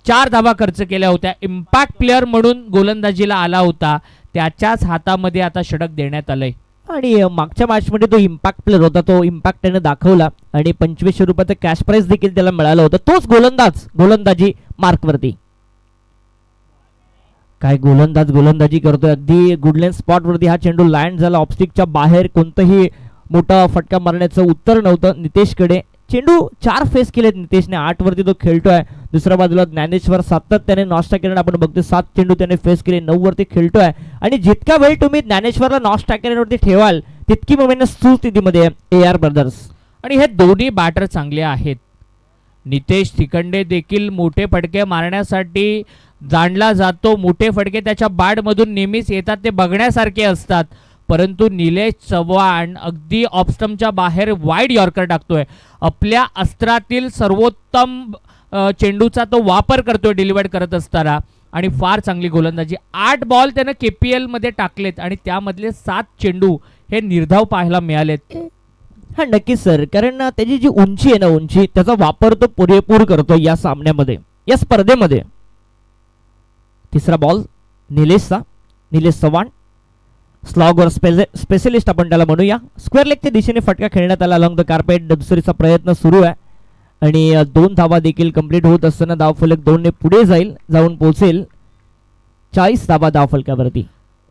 4 धावा खर्च केल्या होत्या. इम्पॅक्ट प्लेअर म्हणून गोलंदाजीला आला होता, त्याच्याच हातामध्ये आता षटक देण्यात आलंय. आणि मागच्या मॅचमध्ये तो इम्पॅक्ट प्लेअर होता, तो इम्पॅक्ट त्याने दाखवला आणि 2500 रुपयाचं कॅश प्राइस देखील त्याला मिळालं होतं. तोच गोलंदाजी मार्कवरती. काय गोलंदाजी करतोय, अगदी गुडलेन स्पॉट वरती हा चेंडू लँड झाला. ऑफस्टिकच्या बाहेर कोणतंही मोठा फटका मारण्याचं उत्तर नव्हतं नितेशकडे. चेंडू 4 फेस केलेत नितेशने, 8 वरती तो खेळतोय. दुसऱ्या बाजूला ज्ञानेश्वर सातत्याने नाश्ता केल्याने आपण बघतोय 7 चेंडू त्याने फेस केले, 9 वरती खेळतोय. आणि जितका वेळ तुम्ही ज्ञानेश्वरला नाश्ता केल्यावरती ठेवाल तितकी मोमेंट सुस्थितीमध्ये AR ब्रदर्स. आणि हे दोन्ही बॅटर चांगले आहेत. नितेश तिखंडे देखील मोठे फटके मारण्यासाठी जाणला जातो. मोठे फटके त्याच्या बॅटमधून नेहमीच येतात, ते बघण्यासारखे असतात. परंतु निलेश चव्हाण अगदी ऑफस्टमच्या बाहेर वाईड यॉर्कर टाकतोय. आपल्या अस्त्रातील सर्वोत्तम चेंडूचा तो वापर करतोय डिलिव्हर करत असताना. आणि फार चांगली गोलंदाजी. 8 बॉल त्यानं KPL मध्ये टाकलेत आणि त्यामधले 7 चेंडू हे निर्धाव पाहायला मिळालेत. हा नक्कीच सर, कारण त्याची जी उंची आहे ना, उंची त्याचा वापर तो पुरेपूर करतो या सामन्यामध्ये, या स्पर्धेमध्ये. तिसरा बॉल निलेश चव्हाण, स्लॉग वर स्पेशलिस्ट आपण त्याला म्हणूया. स्क्वेअर लेगच्या दिशेने फटका खेळण्यात आला अलॉंग द कार्पेट. दुसरीचा प्रयत्न सुरू आहे आणि 2 धावा देखील कंप्लीट होत असताना धावफलक 2 ने पुढे जाऊन पोहोचेल 40 धावा धावफलकावरती.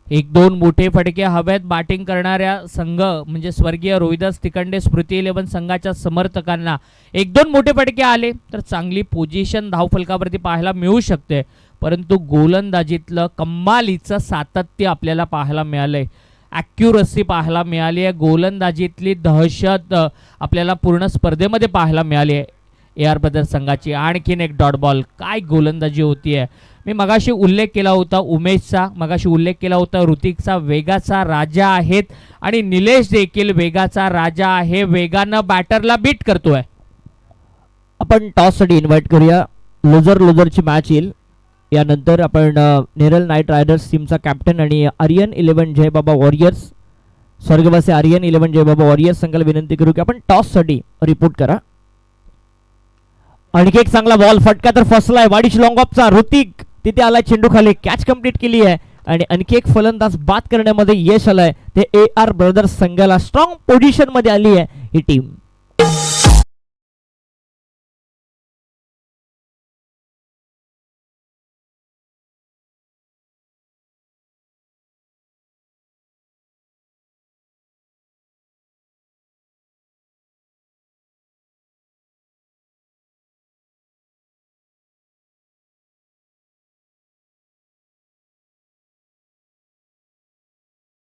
1-2 मोठे फटके हव्यात बॅटिंग करणाऱ्या संघ म्हणजे स्वर्गीय रोहिदास तिखंडे स्मृती 11 संघाच्या समर्थकांना. 1-2 मोठे फटके आले तर चांगली पोझिशन धावफलकावरती पाहायला मिळू शकते. परंतु गोलंदाजीतलं कमालीचं सातत्य आपल्याला पाहायला मिळालंय, ॲक्युरसी पाहायला मिळाली आहे, गोलंदाजीतली दहशत आपल्याला पूर्ण स्पर्धेमध्ये पाहायला मिळाली आहे AR ब्रदर्स संघाची. आणखीन एक डॉट बॉल. काय गोलंदाजी होतीये. मी मगाशी उल्लेख केला होता उमेशचा, मगाशी उल्लेख केला होता ऋतिकचा. वेगाचा राजा आहेत आणि निलेश देखील वेगाचा राजा आहे, वेगानं बॅटरला बीट करतोय. आपण टॉससाठी इन्व्हाइट करूया. लुझरची मॅच येईल. यानंतर आपण नेरल नाईट रायडर्स टीमचा कॅप्टन आणि आर्यन 11 जयबाबा वॉरियर्स, स्वर्गवासी आर्यन 11 जयबाबा वॉरियर्स संघाला विनंती करू की आपण टॉससाठी रिपोर्ट करा. आणखी एक चांगला बॉल, फटका तर फसलाय. वाडीश लॉंग ऑफचा ऋतिक तिथे आलाय, चेंडू खाली, कॅच कंप्लीट केली आहे आणि आणखी एक फलंदाज बाद करण्यामध्ये यश आलंय. ते AR ब्रदर्स संघाला स्ट्रॉंग पोझिशन मध्ये आली आहे ही टीम.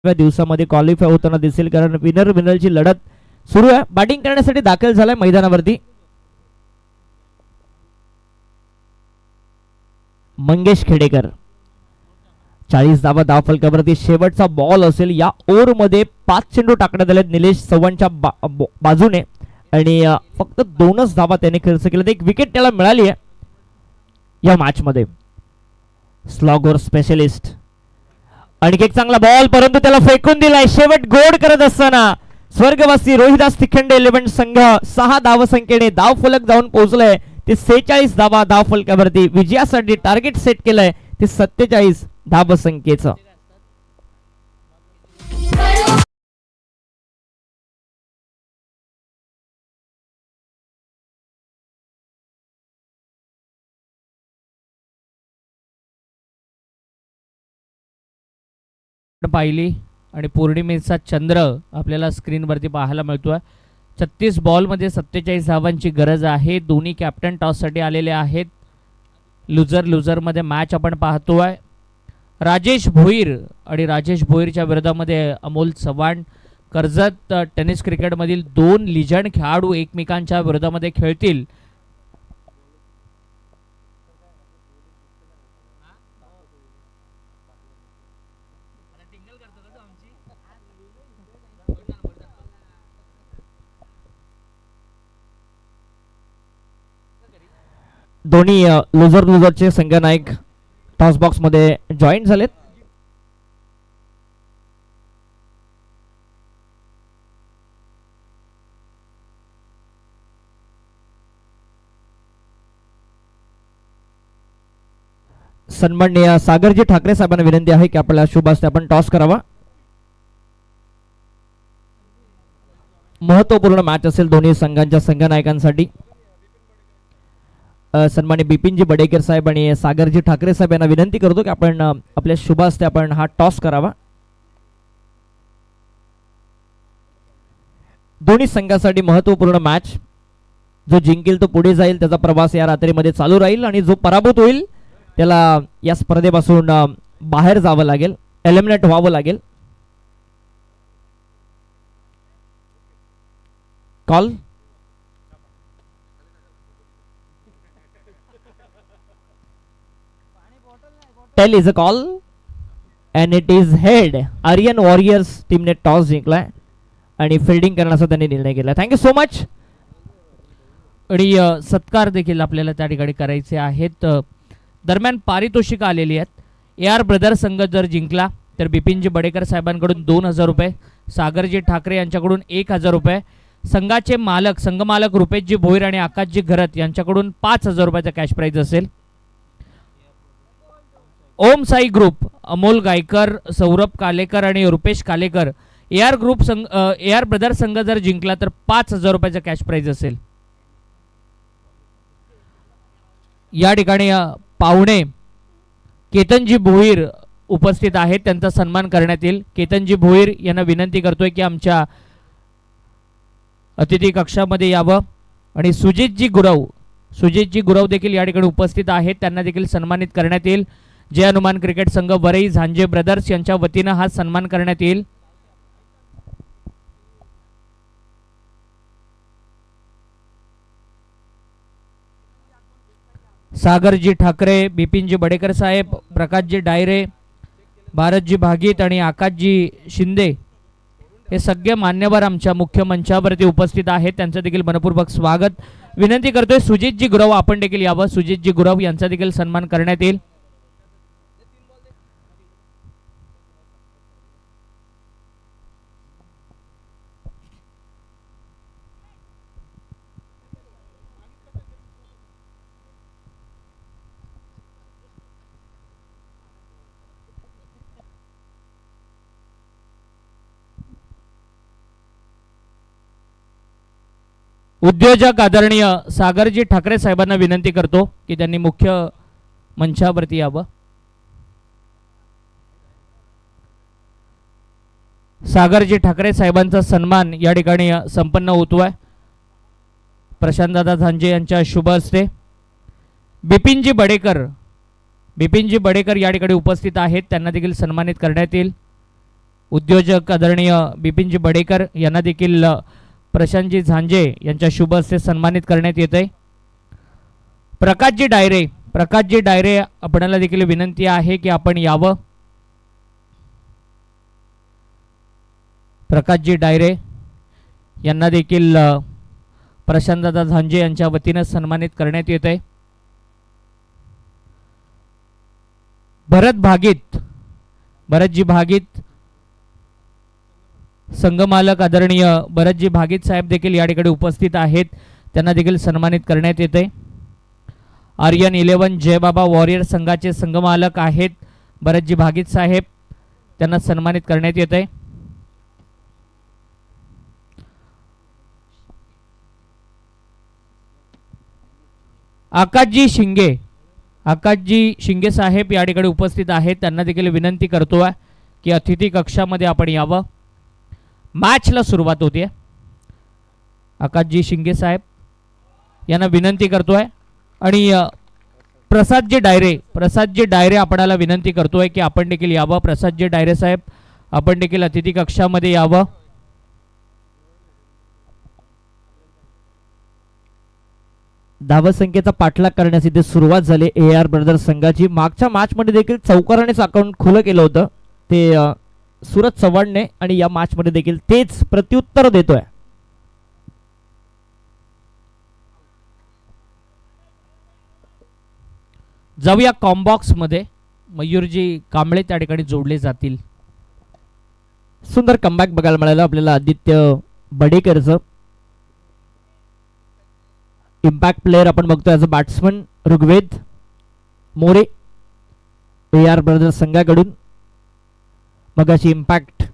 दिवसामध्ये क्वालिफाय होताना दिसेल, कारण विनरची लढत सुरू आहे. बॅटिंग करण्यासाठी दाखल झालाय मैदानावरती मंगेश खेडेकर. 40 धावा धावफलकावरती. शेवटचा बॉल असेल या ओव्हर मध्ये. 5 चेंडू टाकण्यात आले निलेश चव्हाणच्या बाजूने आणि फक्त 2च धावा त्याने खर्च केल्या. एक विकेट त्याला मिळाली आहे या मॅच मध्ये. Slogger specialist. आणखी एक चांगला बॉल, परंतु त्याला फेकून दिलाय. शेवट गोड करत असताना स्वर्गवासी रोहिदास तिखंडे 11 संघ 6 धावसंख्येने धावफलक जाऊन पोहोचलाय. ते 46 धावा धावफलकावरती. विजयासाठी टार्गेट सेट केलंय ते 47 धावसंख्येचं. पाहिली आणि पौर्णिमेचा चंद्र आपल्याला स्क्रीनवरती पाहायला मिळतोय. 36 बॉलमध्ये 47 धावांची गरज आहे. दोन्ही कॅप्टन टॉससाठी आलेले आहेत. लुझरमध्ये मॅच आपण पाहतोय. राजेश भोईर आणि राजेश भोईरच्या विरोधामध्ये अमोल चव्हाण. कर्जत टेनिस क्रिकेटमधील दोन लिजंड खेळाडू एकमेकांच्या विरोधामध्ये खेळतील. दोन्ही लुझरचे संघ नायक टॉस बॉक्स मध्ये जॉईन झालेत. सन्माननीय सागरजी ठाकरे साहेबांना विनंती आहे की आपल्याला शुभ हस्ते आपण टॉस करावा. महत्वपूर्ण मॅच असेल दोन्ही संघांच्या संघ नायकांसाठी. सन्माननीय बिपिनजी बडेकर साहेब आणि सागरजी ठाकरे साहेब यांना विनंती करतो की आपण आपल्या शुभ हस्ते आपण हा टॉस करावा. दोन्ही संघासाठी महत्वपूर्ण मॅच. जो जिंकेल तो पुढे जाईल, त्याचा प्रवास या रात्रीमध्ये चालू राहील आणि जो पराभूत होईल त्याला या स्पर्धेपासून बाहेर जावं लागेल, एलिमिनेट व्हावं लागेल. Call tail is a call and it is head. Aryan Warriors टीमने टॉस जिंकलाय आणि फिल्डिंग करण्याचा त्यांनी निर्णय केला. Thank you so much. आणि सत्कार देखील आपल्याला त्या ठिकाणी करायचे आहेत. दरम्यान पारितोषिकं आलेली आहेत. AR ब्रदर संघ जर जिंकला तर बिपिनजी बडेकर साहेबांकडून 2000 रुपये, सागरजी ठाकरे यांच्याकडून 1000 रुपये, संघाचे मालक संघमालक रुपेशजी भोईर आणि आकाशजी घरत यांच्याकडून 5000 रुपयाचा कॅश प्राइज असेल. ओम साई ग्रुप अमोल गायकर, सौरभ कालेकर आणि रुपेश कालेकर AR ग्रुप संघ AR ब्रदर संघ जर जिंकला तर 5000 रुपयाचा कॅश प्राइज असेल. या ठिकाणी पाहुणे केतनजी भोईर उपस्थित आहेत, त्यांचा सन्मान करण्यात येईल. केतनजी भोईर यांना विनंती करतोय की आमच्या अतिथी कक्षामध्ये यावं. आणि सुजितजी गुरव देखील या ठिकाणी उपस्थित आहेत, त्यांना देखील सन्मानित करण्यात येईल. जय हनुमान क्रिकेट संघ वरई झांजे ब्रदर्स यांच्या वतीनं हा सन्मान करण्यात येईल. सागरजी ठाकरे, बिपिनजी बडेकर साहेब, प्रकाशजी डायरे, भारतजी भागीत आणि आकाशजी शिंदे हे सगळे मान्यवर आमच्या मुख्य मंचावरती उपस्थित आहेत, त्यांचं देखील मनपूर्वक स्वागत. विनंती करतोय सुजितजी गुरव आपण देखील यावं. सुजितजी गुरव यांचा देखील सन्मान करण्यात येईल. उद्योजक आदरणीय सागरजी ठाकरे साहेबांना विनंती करतो की त्यांनी मुख्य मंचावरती यावं. सागरजी ठाकरे साहेबांचा सन्मान या ठिकाणी संपन्न होतोय प्रशांतदादा झांजे यांच्या शुभ हस्ते. बिपिनजी बडेकर या ठिकाणी उपस्थित आहेत, त्यांना देखील सन्मानित करण्यात येईल. उद्योजक आदरणीय बिपिनजी बडेकर यांना देखील प्रशांतजी झांजे यांच्या शुभ हस्ते सन्मानित करण्यात येते. प्रकाशजी डायरे आपणाला देखील विनंती आहे की आपण यावं. प्रकाशजी डायरे यांना देखील प्रशांतदादा झांजे यांच्या वतीनं सन्मानित करण्यात येते. भरतजी भागीत संघमालक आदरणीय भरतजी भागीत साहेब देखील या ठिकाणी उपस्थित आहेत, त्यांना देखील सन्मानित करण्यात येते. आर्यन 11 जय बाबा वॉरियर संघाचे संघमालक आहेत भरतजी भागीत साहेब, त्यांना सन्मानित करण्यात येते. आकाशजी शिंगे साहेब या ठिकाणी उपस्थित आहेत, त्यांना देखील विनंती करतोय की अतिथी कक्षामध्ये आपण यावं. मॅचला सुरुवात होते. आकाशजी शिंगे साहेब यांना विनंती करतोय आणि प्रसादजी डायरे आपणाला विनंती करतोय की आपण देखील यावं. प्रसादजी डायरे साहेब, आपण देखील अतिथी कक्षामध्ये यावं. धावसंख्येचा पाठलाग करण्यास इथे सुरुवात झाली ए आर ब्रदर्स संघाची. मागच्या मॅच मध्ये देखील चौकारानेच अकाउंट खुलं केलं होतं ते सूरज चव्हाणने, आणि या मॅच मध्ये देखील तेच प्रत्युत्तर देतोय. जाऊया कॉम्बॉक्स मध्ये. मयूरजी कांबळे त्या ठिकाणी जोडले जातील. सुंदर कमबॅक बघायला मिळालं आपल्याला आदित्य बडेकरचं. इम्पॅक्ट प्लेअर आपण बघतोय as a batsman Rugved More A R brothers संघाकडून. मगाशी इम्पॅक्ट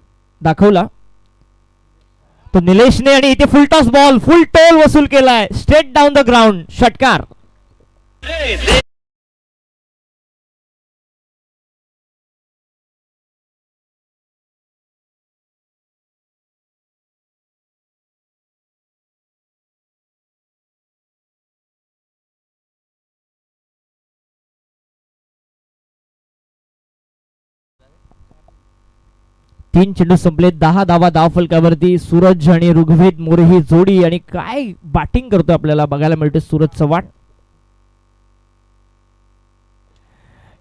दाखवला तो निलेशने, आणि इथे full toss ball, full toll वसूल केलाय स्ट्रेट डाऊन द ग्राउंड. षटकार. तीन चेंडू संपले, 10 धावा धाव फलकावरती. सूरज आणि ऋग्वेद मोरे ही जोडी, आणि काय बॅटिंग करतो आपल्याला बघायला मिळते सूरज चव्हाण.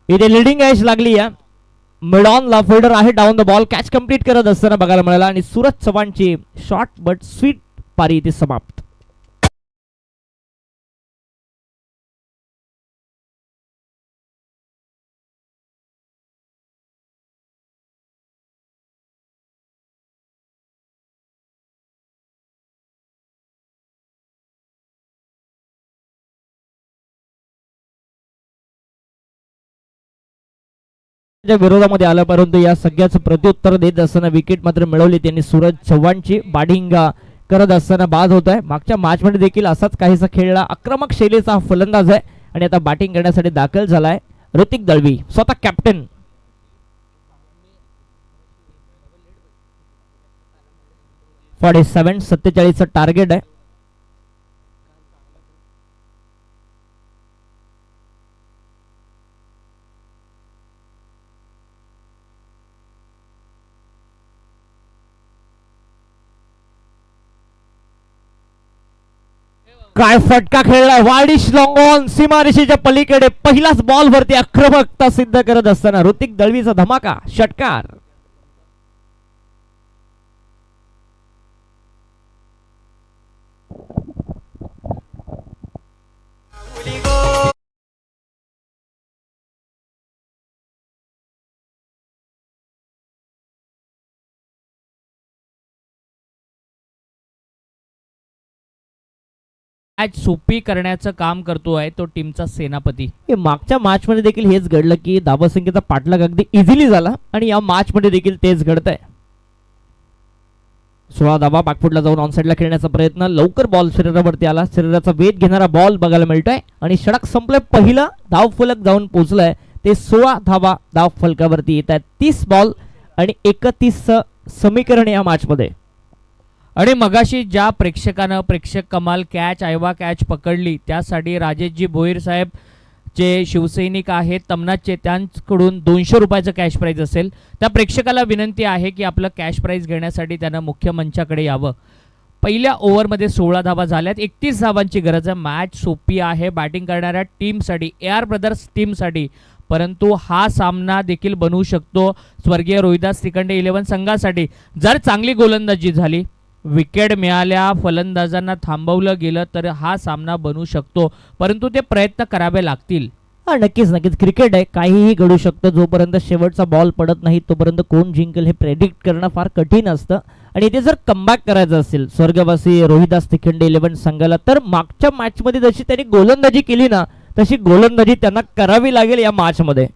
इथे लिडिंग एज लागली या मिड ऑन ला. फिल्डर आहे down the ball, catch complete करत असताना बघायला मिळाला, आणि सूरज चव्हाणची शॉर्ट बट स्वीट पारी इथे समाप्त. विरोधामध्ये आला, परंतु या सगळ्याचं प्रत्युत्तर देत असताना विकेट मात्र मिळवली त्यांनी सूरज चव्हाणची. बॅटिंग करत असताना बाद होत आहे. मागच्या मॅच मध्ये देखील असाच काहीसा खेळला. आक्रमक शैलीचा हा फलंदाज आहे, आणि आता बॅटिंग करण्यासाठी दाखल झालाय ऋतिक दळवी, स्वतः कॅप्टन. फॉर्टी 47 टार्गेट आहे. काय फटका खेळलाय, वाडिश लॉंग ऑन सीमारेषेच्या पलीकडे. पहिलाच बॉल वरती आक्रमकता सिद्ध करत असताना ऋतिक दळवीचा धमाका षटकार. मॅच सोपी करण्याचं काम करतोय तो टीमचा सेनापती. मागच्या मॅच मध्ये देखील हेच घडलं की धावसंख्येचा पाठलाग अगदी इझिली झाला, आणि या मॅच मध्ये देखील तेच घडतंय. 16 धावा बॅकफुटला जाऊन ऑनसाइडला खेळण्याचा प्रयत्न. लवकर बॉल शरीरावरती आला, शरीराचा वेध घेणारा बॉल बघायला मिळतोय, आणि षटक संपलंय. पहिला धाव फलक जाऊन पोहोचलाय ते 16 धावा धाव फलकावरती येत आहेत. 30 बॉल आणि 31 समीकरण या मॅच मध्ये. आणि मगाशी ज्या प्रेक्षक कमाल कॅच आयवा कॅच पकडली, त्यासाठी राजेशजी भोईर साहेब जे शिवसैनिक आहेत तमनाचे, त्यांच्याकडून 200 रुपयाचं कॅश प्राईज असेल. त्या प्रेक्षकाला विनंती आहे की आपलं कॅश प्राईज घेण्यासाठी त्यांना मुख्य मंचाकडे यावं. पहिल्या ओव्हरमध्ये 16 धावा झाल्यात, 31 धावांची गरज आहे. मॅच सोपी आहे बॅटिंग करणाऱ्या टीमसाठी, ए आर ब्रदर्स टीमसाठी, परंतु हा सामना देखील बनवू शकतो स्वर्गीय रोहिदास तिखंडे 11 संघासाठी. जर चांगली गोलंदाजी झाली, विकेट मिळाल्या, फलंदाजांना थांबवलं गेलं, तर हा सामना बनू शकतो, परंतु ते प्रयत्न करावे लागतील. नक्कीच नक्कीच क्रिकेट आहे, काहीही घडू शकतं. जोपर्यंत शेवटचा बॉल पडत नाही तोपर्यंत कोण जिंकेल हे प्रेडिक्ट करणं फार कठीण असतं. आणि इथे जर कमबॅक करायचं असेल स्वर्गवासी रोहिदास तिखंडे 11 संघाला, तर मागच्या मॅच मध्ये जशी त्यांनी गोलंदाजी केली ना, तशी गोलंदाजी त्यांना करावी लागेल या मॅच मध्ये.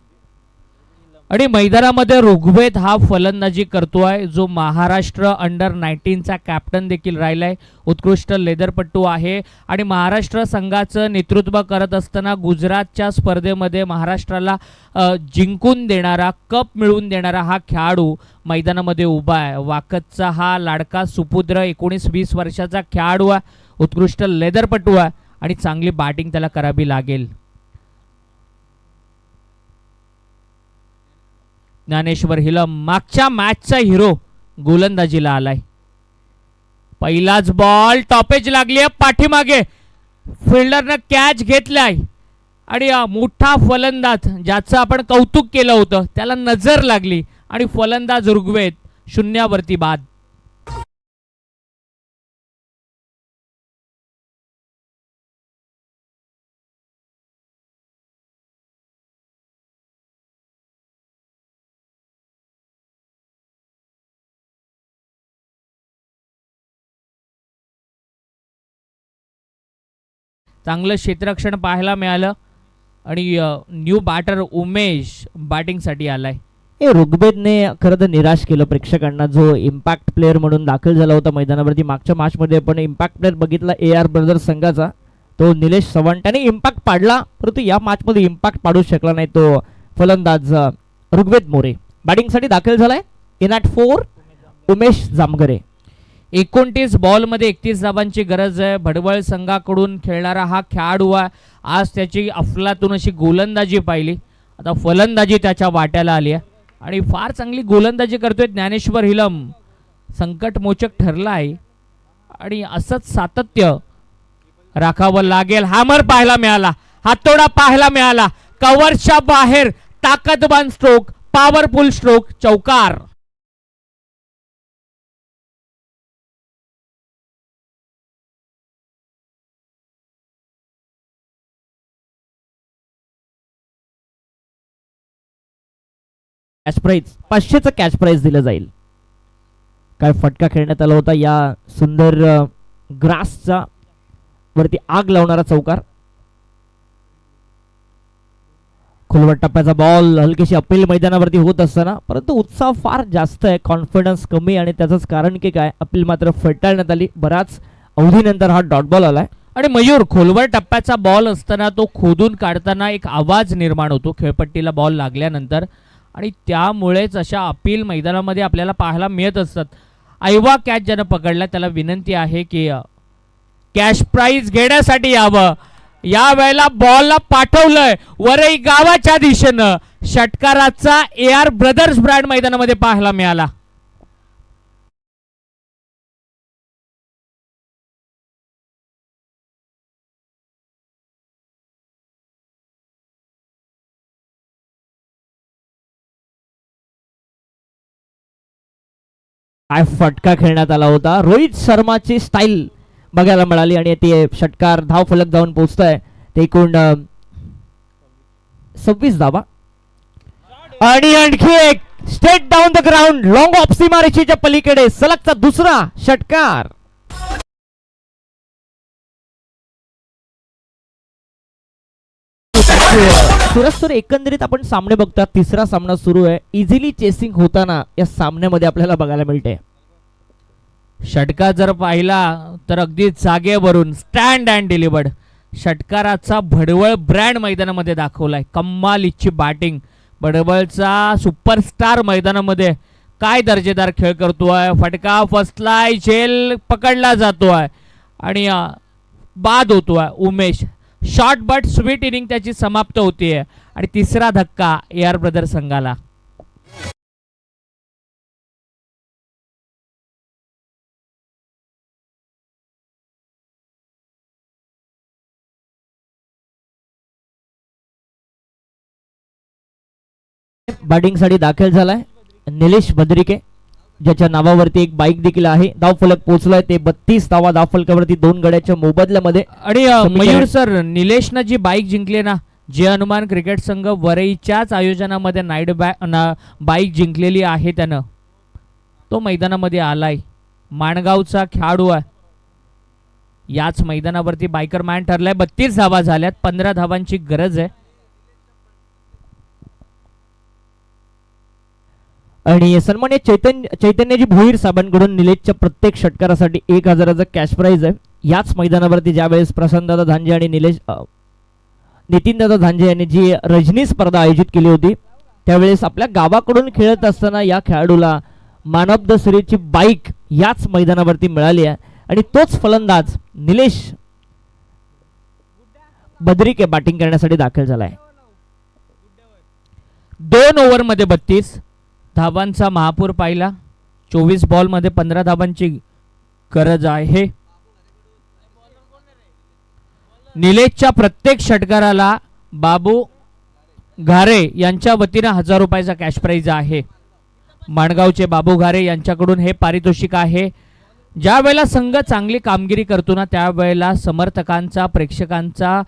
आणि मैदानामध्ये ऋग्वेद हा फलंदाजी करतोय, जो महाराष्ट्र अंडर 19चा कॅप्टन देखील राहिलाय. उत्कृष्ट लेदरपट्टू आहे, आणि महाराष्ट्र संघाचं नेतृत्व करत असताना गुजरातच्या स्पर्धेमध्ये महाराष्ट्राला जिंकून देणारा, कप मिळवून देणारा हा खेळाडू मैदानामध्ये उभा आहे. वाकतचा हा लाडका सुपुत्र 19-20 वर्षाचा खेळाडू आहे, उत्कृष्ट लेदरपट्टू आहे, आणि चांगली बॅटिंग त्याला करावी लागेल. ज्ञानेश्वर हिलम मागच्या मॅचचा हिरो गोलंदाजीला आलाय. पहिलाच बॉल टॉपेज लागली आहे पाठीमागे, फिल्डरनं कॅच घेतलाय आणि मोठा फलंदाज ज्याचं आपण कौतुक केलं होतं त्याला नजर लागली आणि फलंदाज ऋग्वेद शून्यावरती बाद. चांगलं क्षेत्ररक्षण पाहायला मिळालं आणि न्यू बॅटर उमेश बॅटिंगसाठी आलाय. हे ऋग्वेदने खरं तर निराश केलं प्रेक्षकांना, जो इम्पॅक्ट प्लेअर म्हणून दाखल झाला होता मैदानावरती. मागच्या मॅचमध्ये आपण इम्पॅक्ट प्लेअर बघितला AR ब्रदर्स संघाचा, तो निलेश चव्हाण. त्याने इम्पॅक्ट पाडला, परंतु या मॅचमध्ये इम्पॅक्ट पाडू शकला नाही तो फलंदाज ऋग्वेद मोरे. बॅटिंगसाठी दाखल झालाय इन ॲट 4 उमेश जामगरे. 29 बॉलमध्ये 31 धावांची गरज आहे. भडवळ संघाकडून खेळणारा हा खेळाडू आहे. आज त्याची अफलातून अशी गोलंदाजी पाहिली, आता फलंदाजी त्याच्या वाट्याला आली आहे आणि फार चांगली गोलंदाजी करतोय ज्ञानेश्वर हिलम. संकटमोचक ठरला आहे आणि असंच सातत्य राखावं लागेल. हॅमर पाहायला मिळाला, हातोडा पाहायला मिळाला, कव्हरच्या बाहेर ताकदवान स्ट्रोक, पॉवरफुल स्ट्रोक, चौकार. कॅच प्राइज 500चं कॅच प्राइज दिलं जाईल. काय फटका खेळण्यात आला होता या सुंदर ग्रासचा वरती आग लावणारा चौकार. खोलवर टप्प्याचा बॉल हलकीशी अपील मैदानावरती होत असताना, परंतु उत्साह फार जास्त आहे, कॉन्फिडन्स कमी आणि त्याचंच कारण की काय, अपील मात्र फेटाळण्यात आली. बराच अवधीनंतर हा डॉट बॉल आलाय. आणि मयूर, खोलवर टप्प्याचा बॉल असताना तो खोदून काढताना एक आवाज निर्माण होतो खेळपट्टीला बॉल लागल्यानंतर आणि त्यामुळेच अशा अपील मैदानामध्ये आपल्याला पाहायला मिळत असतात. आयवा कॅच ज्यानं पकडला त्याला विनंती आहे की कॅश प्राइज घेण्यासाठी यावं. या वेळेला बॉलला पाठवलंय वरई गावाच्या दिशेनं. षटकाराचा AR ब्रदर्स ब्रँड मैदानामध्ये पाहायला मिळाला. काय फटका खेळण्यात आला होता. रोहित शर्माची स्टाईल बघायला मिळाली आणि ते षटकार धाव फलक जाऊन पोहोचतंय. ते एकूण 26 धावा आणि आणखी एक straight down the ground long of सीमारेषेच्या पलीकडे सलगचा दुसरा षटकार. सुरज एकंदरीत आपण सामने बघता, तिसरा सामना सुरू आहे. इझिली चेसिंग होताना या सामन्यामध्ये आपल्याला बघायला मिळते. षटकार जर पाहिला तर अगदी जागेवरून स्टँड अँड डिलिव्हर्ड षटकाराचा भडवळ ब्रँड मैदानामध्ये दाखवलाय. कम्माल इच्छी बॅटिंग, भडवळचा सुपरस्टार मैदानामध्ये काय दर्जेदार खेळ करतोय. फटका फसलाय, झेल पकडला जातोय आणि बाद होतोय. Umesh short but sweet inning त्याची समाप्त होतीये आणि तिसरा धक्का AR ब्रदर संघाला. बॅटिंगसाठी दाखल झालाय निलेश बद्रिके, ज्याच्या नावावरती एक बाईक देखील आहे. धाव फलक पोहोचलाय ते 32 धावा धाव फलकावरती 2 गड्याच्या मोबदल्यामध्ये. आणि मयूर सर, निलेशनं जी बाईक जिंकली ना, जे हनुमान क्रिकेट संघ वरईच्याच आयोजनामध्ये नाईट बाईक जिंकलेली आहे त्यानं, तो मैदानामध्ये आलाय. माणगावचा खेळाडू आहे, याच मैदानावरती बायकर मॅन ठरलाय. 32 धावा झाल्यात, 15 धावांची गरज आहे. आणि सन्मान्य चैतन्यजी भोईर साहेबांकडून निलेशच्या प्रत्येक षटकारासाठी 1000चं कॅश प्राइज आहे. याच मैदानावरती ज्यावेळेस प्रशांतदादा धांजे आणि नितीनदादा धांजे यांनी जी रजनी स्पर्धा आयोजित केली होती, त्यावेळेस आपल्या गावाकडून खेळत असताना या खेळाडूला मॅन ऑफ द सिरीजची बाईक याच मैदानावरती मिळाली आहे. आणि तोच फलंदाज निलेश बद्रिके बॅटिंग करण्यासाठी दाखल झालाय. 2 ओव्हरमध्ये 32, धाबांचा महापूर पाहिला. 24 बॉलमध्ये 15 धाबांची गरज आहे. निलेशच्या प्रत्येक षटकाराला बाबू घारे यांच्या वतीने 1000 रुपयाचा कॅश प्राइज आहे. माणगावचे बाबू घारे यांच्याकडून हे पारितोषिक आहे. ज्या वेळेला संघ चांगली कामगिरी करतो ना त्यावेळेला समर्थकांचा प्रेक्षकांचा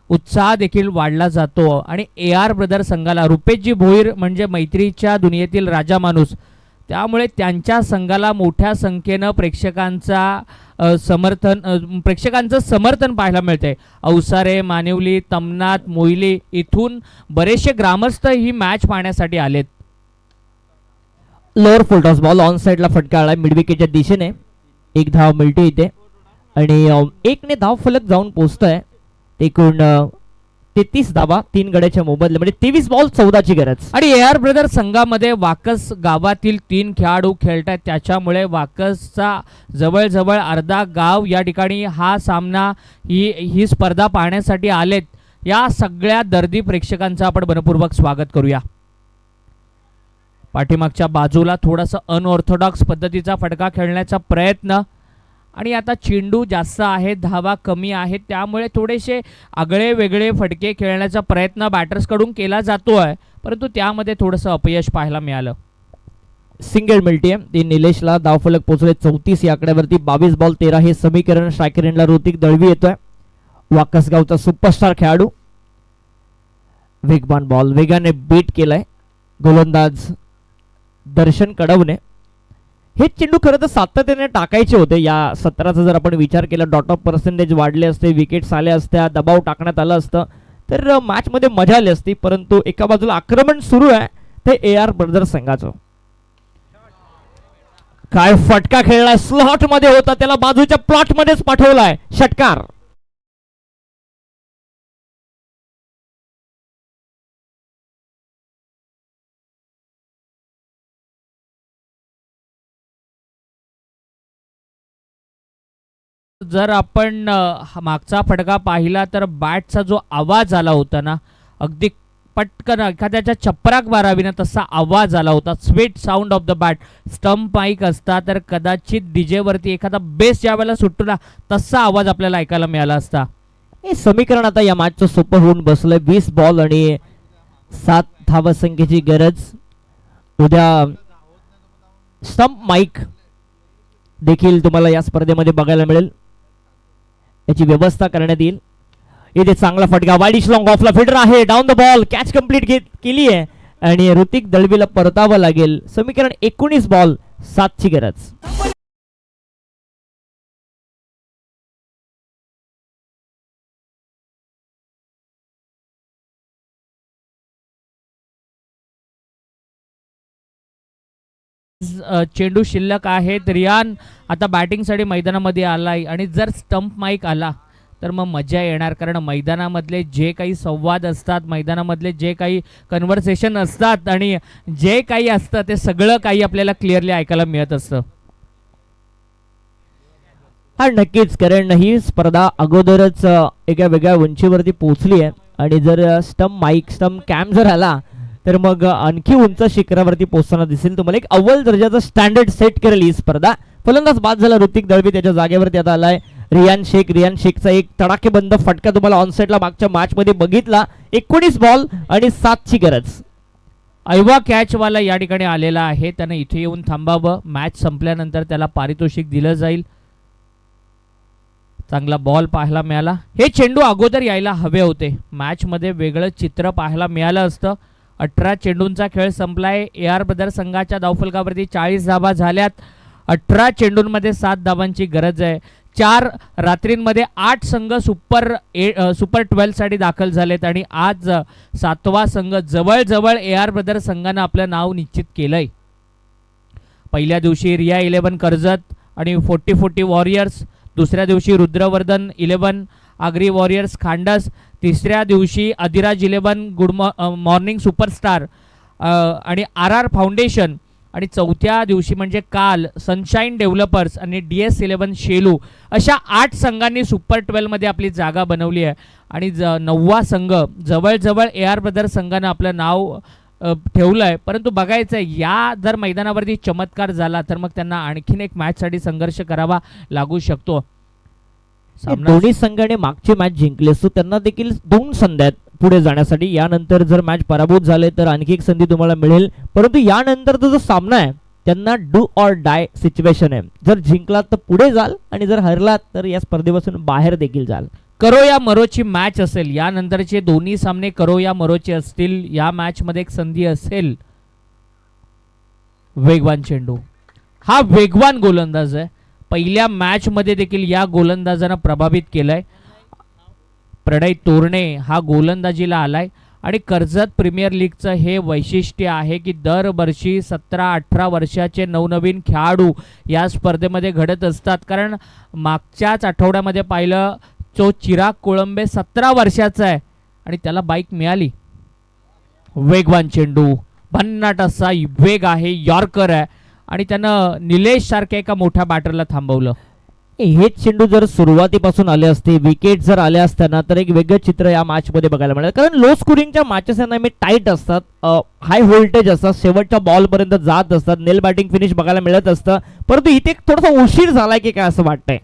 उत्साह देखील वाढला जातो आणि AR ब्रदर संघाला रुपेशजी भोईर म्हणजे मैत्रीच्या दुनियेतील राजा माणूस, त्यामुळे त्यांच्या संघाला मोठ्या संख्येनं प्रेक्षकांचं समर्थन पाहायला मिळते. अवसारे, मानिवली, तमनाथ, मोईली इथून बरेचसे ग्रामस्थ ही मॅच पाहण्यासाठी आलेत. Lower full toss ball on साइडला फटका आलाय मिड विकेटच्या दिशेने. एक धाव मिळते इथे आणि 1ने धाव फलक जाऊन पोहोचतोय. एकूण 33 धावा 3 गड्याच्या मोबदल्यामध्ये 23 बॉल 14 ची गरज. आणि AR ब्रदर संघामध्ये वाकस गावातील 3 खेळाडू खेळत आहेत, त्याच्यामुळे वाकसचा जवळजवळ अर्धा गाव या ठिकाणी हा सामना ही स्पर्धा पाहण्यासाठी आलेत. या सगळ्या दर्दी प्रेक्षकांचं आपण मनपूर्वक स्वागत करूया. पाठीमागच्या बाजूला थोडासा अनऑर्थोडॉक्स पद्धतीचा फटका खेळण्याचा प्रयत्न आणि आता चेंडू जास्त आहे, धावा कमी आहेत, त्यामुळे थोडेसे आगळे वेगळे फटके खेळण्याचा प्रयत्न बॅटर्सकडून केला जातोय, परंतु त्यामध्ये थोडंसं अपयश पाहायला मिळालं. सिंगल मिळते ती निलेशला. धावफलक पोहोचले 34 या आकड्यावरती. 22 बॉल 13 हे समीकरण. स्ट्रायकर एंडला ऋतिक दळवी येतोय, वाकसगावचा सुपरस्टार खेळाडू. वेगवान बॉल वेगाने बीट केलाय गोलंदाज दर्शन कडवणे. हे चेंडू खरं तर सातत्याने टाकायचे होते. या सत्राचा जर आपण विचार केला, डॉट ऑफ पर्सेंटेज वाढले असते, विकेट्स आल्या असत्या, दबाव टाकण्यात आला असतं तर मॅचमध्ये मजा आली असती. परंतु एका बाजूला आक्रमण सुरू आहे ते AR ब्रदर संघाचं. काय फटका खेळलाय, स्लॉट मध्ये होता, त्याला बाजूच्या प्लॉट मध्येच पाठवलाय. षटकार. जर आपण मागचा फटका पाहिला तर बॅटचा जो आवाज आला होता ना, अगदी पटकन एखाद्याच्या चपराक बारावीनं तसा आवाज आला होता. Sweet sound of the bat. Stump mic असता तर कदाचित डीजे वरती एखादा बेस ज्या वेळेला सुटतो ना तसा आवाज आपल्याला ऐकायला मिळाला असता. हे समीकरण आता या मॅचचं सोपं होऊन बसलंय. 20 बॉल आणि 7 धावसंख्येची गरज. उद्या स्टंप माईक देखील तुम्हाला या स्पर्धेमध्ये बघायला मिळेल, याची व्यवस्था करण्यात येईल. इथे चांगला फटका, वाईडिश लॉंग ऑफला फिल्डर आहे, down the ball, catch complete केली आहे आणि ऋतिक दळवीला परतावं लागेल. समीकरण 19 बॉल 7 ची गरज. चेंडू शिल्लक आहेत. रियान आता बॅटिंगसाठी मैदानामध्ये आलाय आणि जर स्टंप माईक आला तर मग मजा येणार, कारण मैदानामधले जे काही संवाद असतात, मैदानामधले जे काही कन्व्हर्सेशन असतात आणि जे काही असतं ते सगळं काही आपल्याला क्लिअरली ऐकायला मिळत असतं. हा नक्कीच, कारण ही स्पर्धा अगोदरच एका वेगळ्या उंचीवरती पोहोचली आहे आणि जर स्टंप माईक स्टंप कॅम्प जर आला तर मग आणखी उंच शिखरावरती पोहोचताना दिसेल तुम्हाला. एक अव्वल दर्जाचा स्टँडर्ड सेट करेल ही स्पर्धा. फलंदाज बाद झाला ऋतिक दळवी, त्याच्या जागेवरती आता आलाय रियान शेखचा एक तडाखेबंद फटका तुम्हाला ऑनसाइडला मागच्या मॅच मध्ये बघितला. 19 बॉल आणि 7 ची गरज. ऐवा कॅचवाला या ठिकाणी आलेला आहे, त्यानं इथे येऊन थांबावं. मॅच संपल्यानंतर त्याला पारितोषिक दिलं जाईल. चांगला बॉल पाहायला मिळाला. हे चेंडू अगोदर यायला हवे होते, मॅच मध्ये वेगळं चित्र पाहायला मिळालं असतं. 18 चेंडूंचा खेळ संपलाय. AR ब्रदर संघाच्या धावफलकावरती 40 धावा झाल्यात. 18 चेंडूंमध्ये 7 धावांची गरज आहे. 4 रात्रींमध्ये 8 संघ सुपर 12 साठी दाखल झालेत आणि आज 7वा संघ जवळजवळ AR ब्रदर संघानं आपलं नाव निश्चित केलंय. पहिल्या दिवशी रिया 11 कर्जत आणि 40-40 वॉरियर्स. दुसऱ्या दिवशी रुद्रवर्धन 11 आगरी वॉरियर्स खांडस. तिसऱ्या दिवशी अधिराज 11 गुड मॉर्निंग सुपरस्टार आणि RR फाउंडेशन. आणि चौथ्या दिवशी म्हणजे काल सनशाईन डेव्हलपर्स आणि DS 11 शेलू. अशा 8 संघांनी सुपर 12 मध्ये आपली जागा बनवली आहे आणि 9वा संघ जवळजवळ AR ब्रदर संघानं आपलं नाव ठेवलंय, परंतु बघायचं आहे या जर मैदानावरती चमत्कार झाला तर मग त्यांना आणखीन एक मॅचसाठी संघर्ष करावा लागू शकतो. हे दोन्ही संघाने मागची मॅच जिंकली असतो, त्यांना देखील 2 संधी आहेत पुढे जाण्यासाठी. यानंतर जर मॅच पराभूत झाले तर आणखी एक संधी तुम्हाला मिळेल, परंतु यानंतरचा जो सामना आहे त्यांना डू ऑर डाय सिच्युएशन आहे. जर जिंकलात तर पुढे जाल आणि जर हरलात तर या स्पर्धेपासून बाहेर देखील जाल. करो या मरोची मॅच असेल, यानंतरचे दोन्ही सामने करो या मरोचे असतील. या मॅच मध्ये एक संधी असेल. वेगवान चेंडू, हा वेगवान गोलंदाज आहे. पहिल्या मॅच मध्ये देखील या गोलंदाजानं प्रभावित केलंय. प्रणय तोरणे हा गोलंदाजीला आलाय आणि कर्जत प्रीमियर लीगचं हे वैशिष्ट्य आहे की दरवर्षी 17-18 वर्षाचे नवनवीन खेळाडू या स्पर्धेमध्ये घडत असतात. कारण मागच्याच आठवड्यामध्ये पाहिलं तो चिराग कोळंबे 17 वर्षाचा आहे आणि त्याला बाईक मिळाली. वेगवान चेंडू, भन्नाट असा वेग आहे, यॉर्कर आहे आणि त्यानं निलेश सारख्या एका मोठ्या बॅटरला थांबवलं. हेच चेंडू जर सुरुवातीपासून आले असते, विकेट जर आले असताना तर एक वेगळं चित्र या मॅच मध्ये बघायला मिळेल. कारण लो स्कोरिंगच्या मॅचेस नेहमी टाईट असतात, हाय व्होल्टेज असतात, शेवटच्या बॉल पर्यंत जात असतात, नेल बॅटिंग फिनिश बघायला मिळत असतं. परंतु इथे थोडासा उशीर झालाय की काय असं वाटतंय.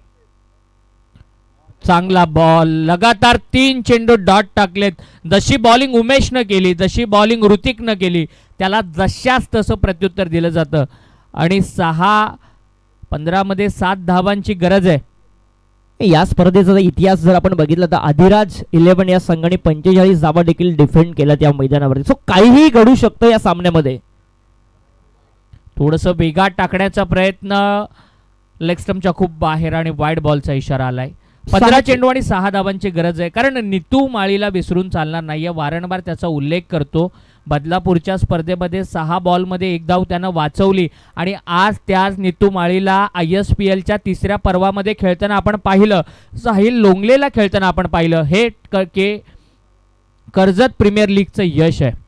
चांगला बॉल, लगातार 3 चेंडू डॉट टाकलेत. जशी बॉलिंग उमेशनं केली, जशी बॉलिंग ऋतिकनं केली, त्याला जशाच तसं प्रत्युत्तर दिलं जातं आणि 6-15 मध्ये 7 धावांची गरज आहे. या स्पर्धेचा इतिहास जर आपण बघितला तर अधिराज 11 या संघाने 45 धावा देखील डिफेंड केल्यात या मैदानावरती. सो काहीही घडू शकतं या सामन्यामध्ये. थोडंसं वेगात टाकण्याचा प्रयत्न, लेग स्टंपच्या खूप बाहेर आणि वाईड बॉलचा इशारा आलाय. 15 चेंडू आणि 6 धावांची गरज आहे. कारण नीतू माळीला विसरून चालणार नाहीये, वारंवार त्याचा उल्लेख करतो. बदलापूरच्या स्पर्धेमध्ये 6 बॉलमध्ये 1 धाव त्यानं वाचवली आणि आज त्याच नीतू माळीला ISPLच्या 3ऱ्या पर्वामध्ये खेळताना आपण पाहिलं, साहिल लोंगलेला खेळताना आपण पाहिलं. हे कर्जत प्रीमियर लीगचं यश आहे.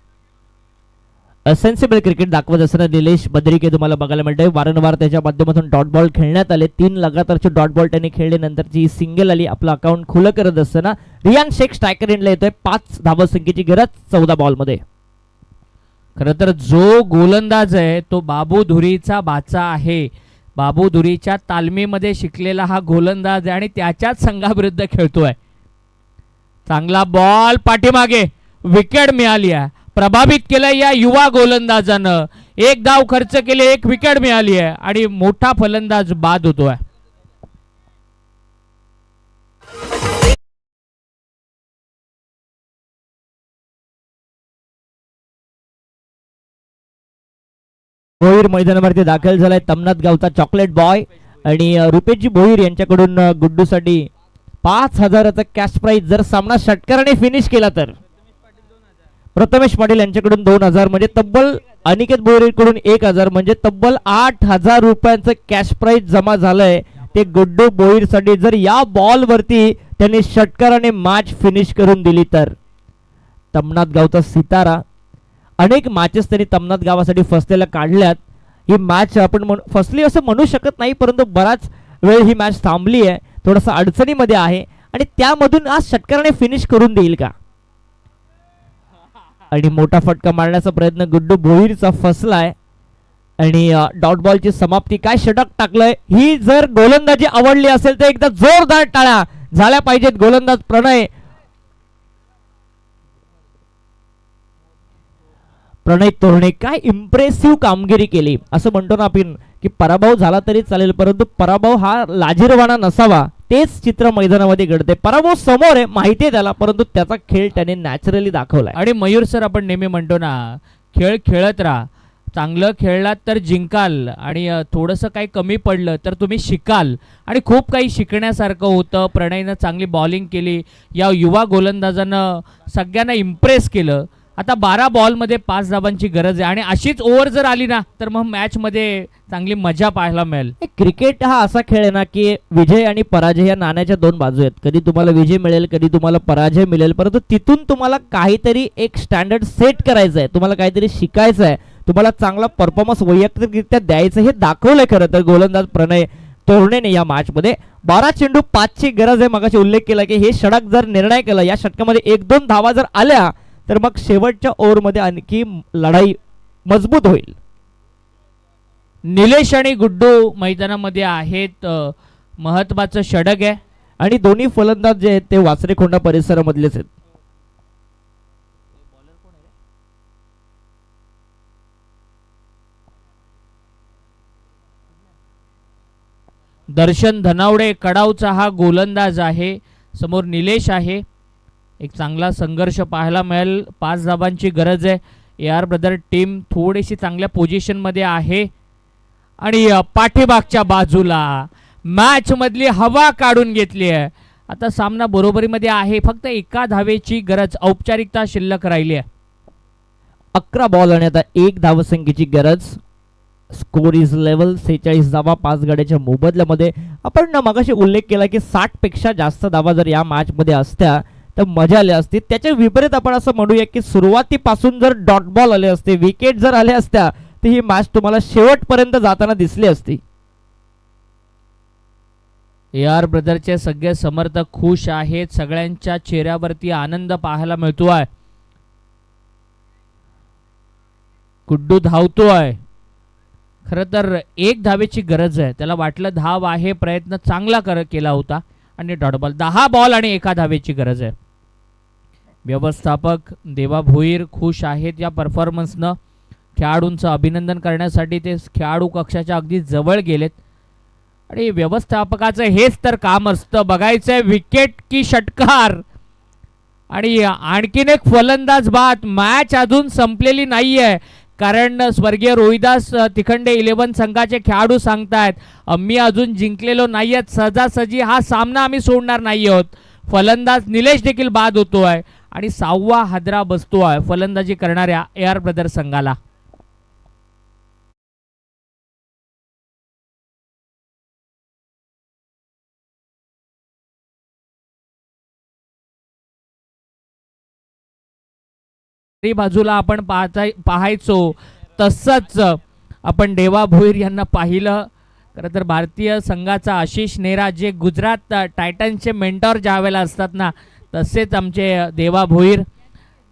सेन्सिबल क्रिकेट दाखवत असताना निलेश बद्रिके तुम्हाला बघायला मिळतंय. वारंवार त्याच्या माध्यमातून डॉट बॉल खेळण्यात आले. 3 लगातारचे डॉट बॉल त्यांनी खेळले, नंतरची सिंगल आली. आपलं अकाउंट खुलं करत असताना रियान शेख स्ट्रायकर एंडला येतोय. 5 धावसंख्येची गरज 14 बॉलमध्ये. खरं तर जो गोलंदाज आहे तो बाबू धुरीचा बाचा आहे. बाबू धुरीच्या तालमीमध्ये शिकलेला हा गोलंदाज आहे आणि त्याच्याच संघाविरुद्ध खेळतोय. चांगला बॉल पाठीमागे, विकेट मिळाली आहे. प्रभावित केलं या युवा गोलंदाजानं. 1 धाव खर्च केले, 1 विकेट मिळाली आहे आणि मोठा फलंदाज बाद होतोय. भोईर मैदानावरती दाखल झालाय. तमनाथ गावचा चॉकलेट बॉय आणि रुपेशजी भोईर यांच्याकडून गुड्डूसाठी 5,000चा कॅश प्राइज. जर सामना षटकाराने फिनिश केला तर प्रथमेश पाटील यांच्याकडून 2,000, म्हणजे तब्बल अनिकेत भोईरकडून 1,000, म्हणजे तब्बल 8,000 रुपयांचं कॅश प्राइज जमा झालंय ते गुड्डू भोईरसाठी. जर या बॉल वरती त्यांनी षटकाराने मॅच फिनिश करून दिली तर. तमनाथ गावचा सितारा, अनेक मॅचेस त्यांनी तमनाथ गावासाठी फसलेल्या काढल्यात. ही मॅच आपण फसली असं म्हणू शकत नाही, परंतु बराच वेळ ही मॅच थांबली आहे, थोडासा अडचणीमध्ये आहे आणि त्यामधून आज षटकाराने फिनिश करून देईल का. आणि मोठा फटका मारण्याचा प्रयत्न गुड्डू भोईरचा फसलाय आणि डॉट बॉलची समाप्ती. काय षटक टाकलंय. ही जर गोलंदाजी आवडली असेल तर एकदा जोरदार टाळ्या झाल्या पाहिजेत. गोलंदाज प्रणय तोरणे काय इम्प्रेसिव्ह कामगिरी केली. असं म्हणतो ना आपण की पराभव झाला तरी चालेल, परंतु पराभव हा लाजिरवाणा नसावा. तेच चित्र मैदानामध्ये घडते. पराभव समोर आहे, माहिती आहे त्याला, परंतु त्याचा खेळ त्याने नॅचरली दाखवलाय. आणि मयूर सर, आपण नेहमी म्हणतो ना, खेळ खेळत राहा. चांगलं खेळलात तर जिंकाल आणि थोडंसं काही कमी पडलं तर तुम्ही शिकाल आणि खूप काही शिकण्यासारखं होतं. प्रणयनं चांगली बॉलिंग केली, या युवा गोलंदाजानं सगळ्यांना इम्प्रेस केलं. आता 12 बॉलमध्ये 5 धावांची गरज आहे आणि अशीच ओव्हर जर आली ना तर मग मॅचमध्ये चांगली मजा पाहायला मिळेल. क्रिकेट हा असा खेळ आहे ना की विजय आणि पराजय या नाण्याच्या 2 बाजू आहेत. कधी तुम्हाला विजय मिळेल, कधी तुम्हाला पराजय मिळेल, परंतु तिथून तुम्हाला काहीतरी एक स्टँडर्ड सेट करायचं आहे, तुम्हाला काहीतरी शिकायचं आहे, तुम्हाला चांगला परफॉर्मन्स वैयक्तिकरित्या द्यायचं, हे दाखवलंय खरं तर गोलंदाज प्रणय तोरणे या मॅचमध्ये. 12 चेंडू 5ची गरज आहे. मगाशी उल्लेख केला की हे षटक जर निर्णय केला, या षटकामध्ये 1-2 धावा जर आल्या तर मग शेवटच्या ओव्हरमध्ये आणखी लढाई मजबूत होईल. निलेश आणि गुड्डू मैदानामध्ये आहेत. महत्वाचं षटक आहे. आणि दोन्ही फलंदाज जे आहेत ते वासरेखोंडा परिसरामधलेच आहेत. दर्शन धनावडे कडावचा हा गोलंदाज आहे. समोर निलेश आहे. एक चांगला संघर्ष पाहायला मिळेल. 5 धाबांची गरज आहे. AR ब्रदर टीम थोडीशी चांगल्या पोझिशनमध्ये आहे. आणि पाठीमागच्या बाजूला मॅच मधली हवा काढून घेतली आहे. आता सामना बरोबरीमध्ये आहे. फक्त एका धावेची गरज, औपचारिकता शिल्लक राहिली आहे. 11 बॉल आणि आता 1 धावसंख्येची गरज. स्कोर इज लेवल 46 धावा 5 गड्याच्या मोबदल्यामध्ये. आपण मगाशी उल्लेख केला की 60 पेक्षा जास्त धावा जर या मॅच मध्ये असत्या तर मजा आली असती. त्याच्या विपरीत आपण असं म्हणूया की सुरुवातीपासून जर डॉट बॉल आले असते, विकेट जर आले असत्या तर ही मॅच तुम्हाला शेवटपर्यंत जाताना दिसली असती. AR ब्रदरचे सगळे समर्थक खुश आहेत. सगळ्यांच्या चेहऱ्यावरती आनंद पाहायला मिळतोय. गुड्डू धावतोय. खरं तर 1 धावेची गरज आहे. त्याला वाटलं धाव आहे, प्रयत्न चांगला केला होता आणि डॉट बॉल. 10 बॉल आणि 1 धावेची गरज आहे. व्यवस्थापक देवा भोईर खुश आहेत या परफॉर्मन्सनं. खेळाडूंचं अभिनंदन करण्यासाठी ते खेळाडू कक्षाच्या अगदी जवळ गेलेत. आणि व्यवस्थापकाचं हेच तर काम असतं, बघायचंय विकेट की षटकार. आणि आणखीन एक फलंदाज बाद. मॅच अजून संपलेली नाहीये, कारण स्वर्गीय रोहिदास तिखंडे 11 संघाचे खेळाडू सांगतायत आम्ही अजून जिंकलेलो नाही आहेत. सहजासहजी हा सामना आम्ही सोडणार नाही आहोत. फलंदाज निलेश देखील बाद होतोय आणि 6वा हादरा बसतोय फलंदाजी करणाऱ्या AR ब्रदर संघाला. बाजूला आपण पाहायचो तसंच आपण देवा भोईर यांना पाहिलं. खरं तर भारतीय संघाचा आशिष नेहरा जे गुजरात टायटन्सचे मेंटॉर ज्या वेळेला असतात ना, तसेच आमचे देवा भोईर.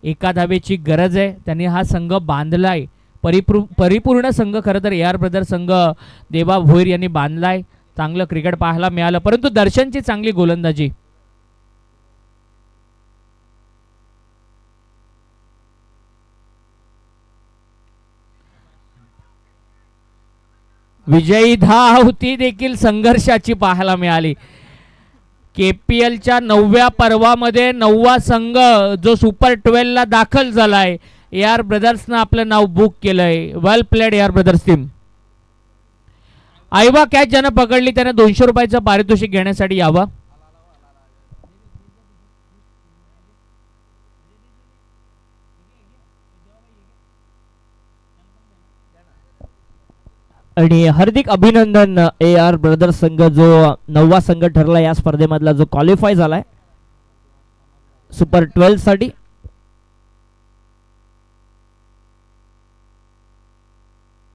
1 धावेची गरज आहे. त्यांनी हा संघ बांधलाय. परिपूर्ण संघ खरं तर AR ब्रदर संघ देवा भोईर यांनी बांधलाय. चांगलं क्रिकेट पाहायला मिळालं, परंतु दर्शनची चांगली गोलंदाजी. विजयी धाव ती देखील संघर्षाची पाहायला मिळाली. KPLच्या 9व्या पर्वामध्ये 9वा संघ जो सुपर 12 ला दाखल झालाय. AR ब्रदर्सनं आपलं नाव बुक केलंय. Well played AR brothers team. आयवा कॅच ज्यानं पकडली त्याने 200 रुपयाचं पारितोषिक घेण्यासाठी यावं. आणि हार्दिक अभिनंदन AR ब्रदर्स संघ जो 9वा संघ ठरला या स्पर्धेमधला, जो क्वालिफाय झालाय सुपर 12 साठी.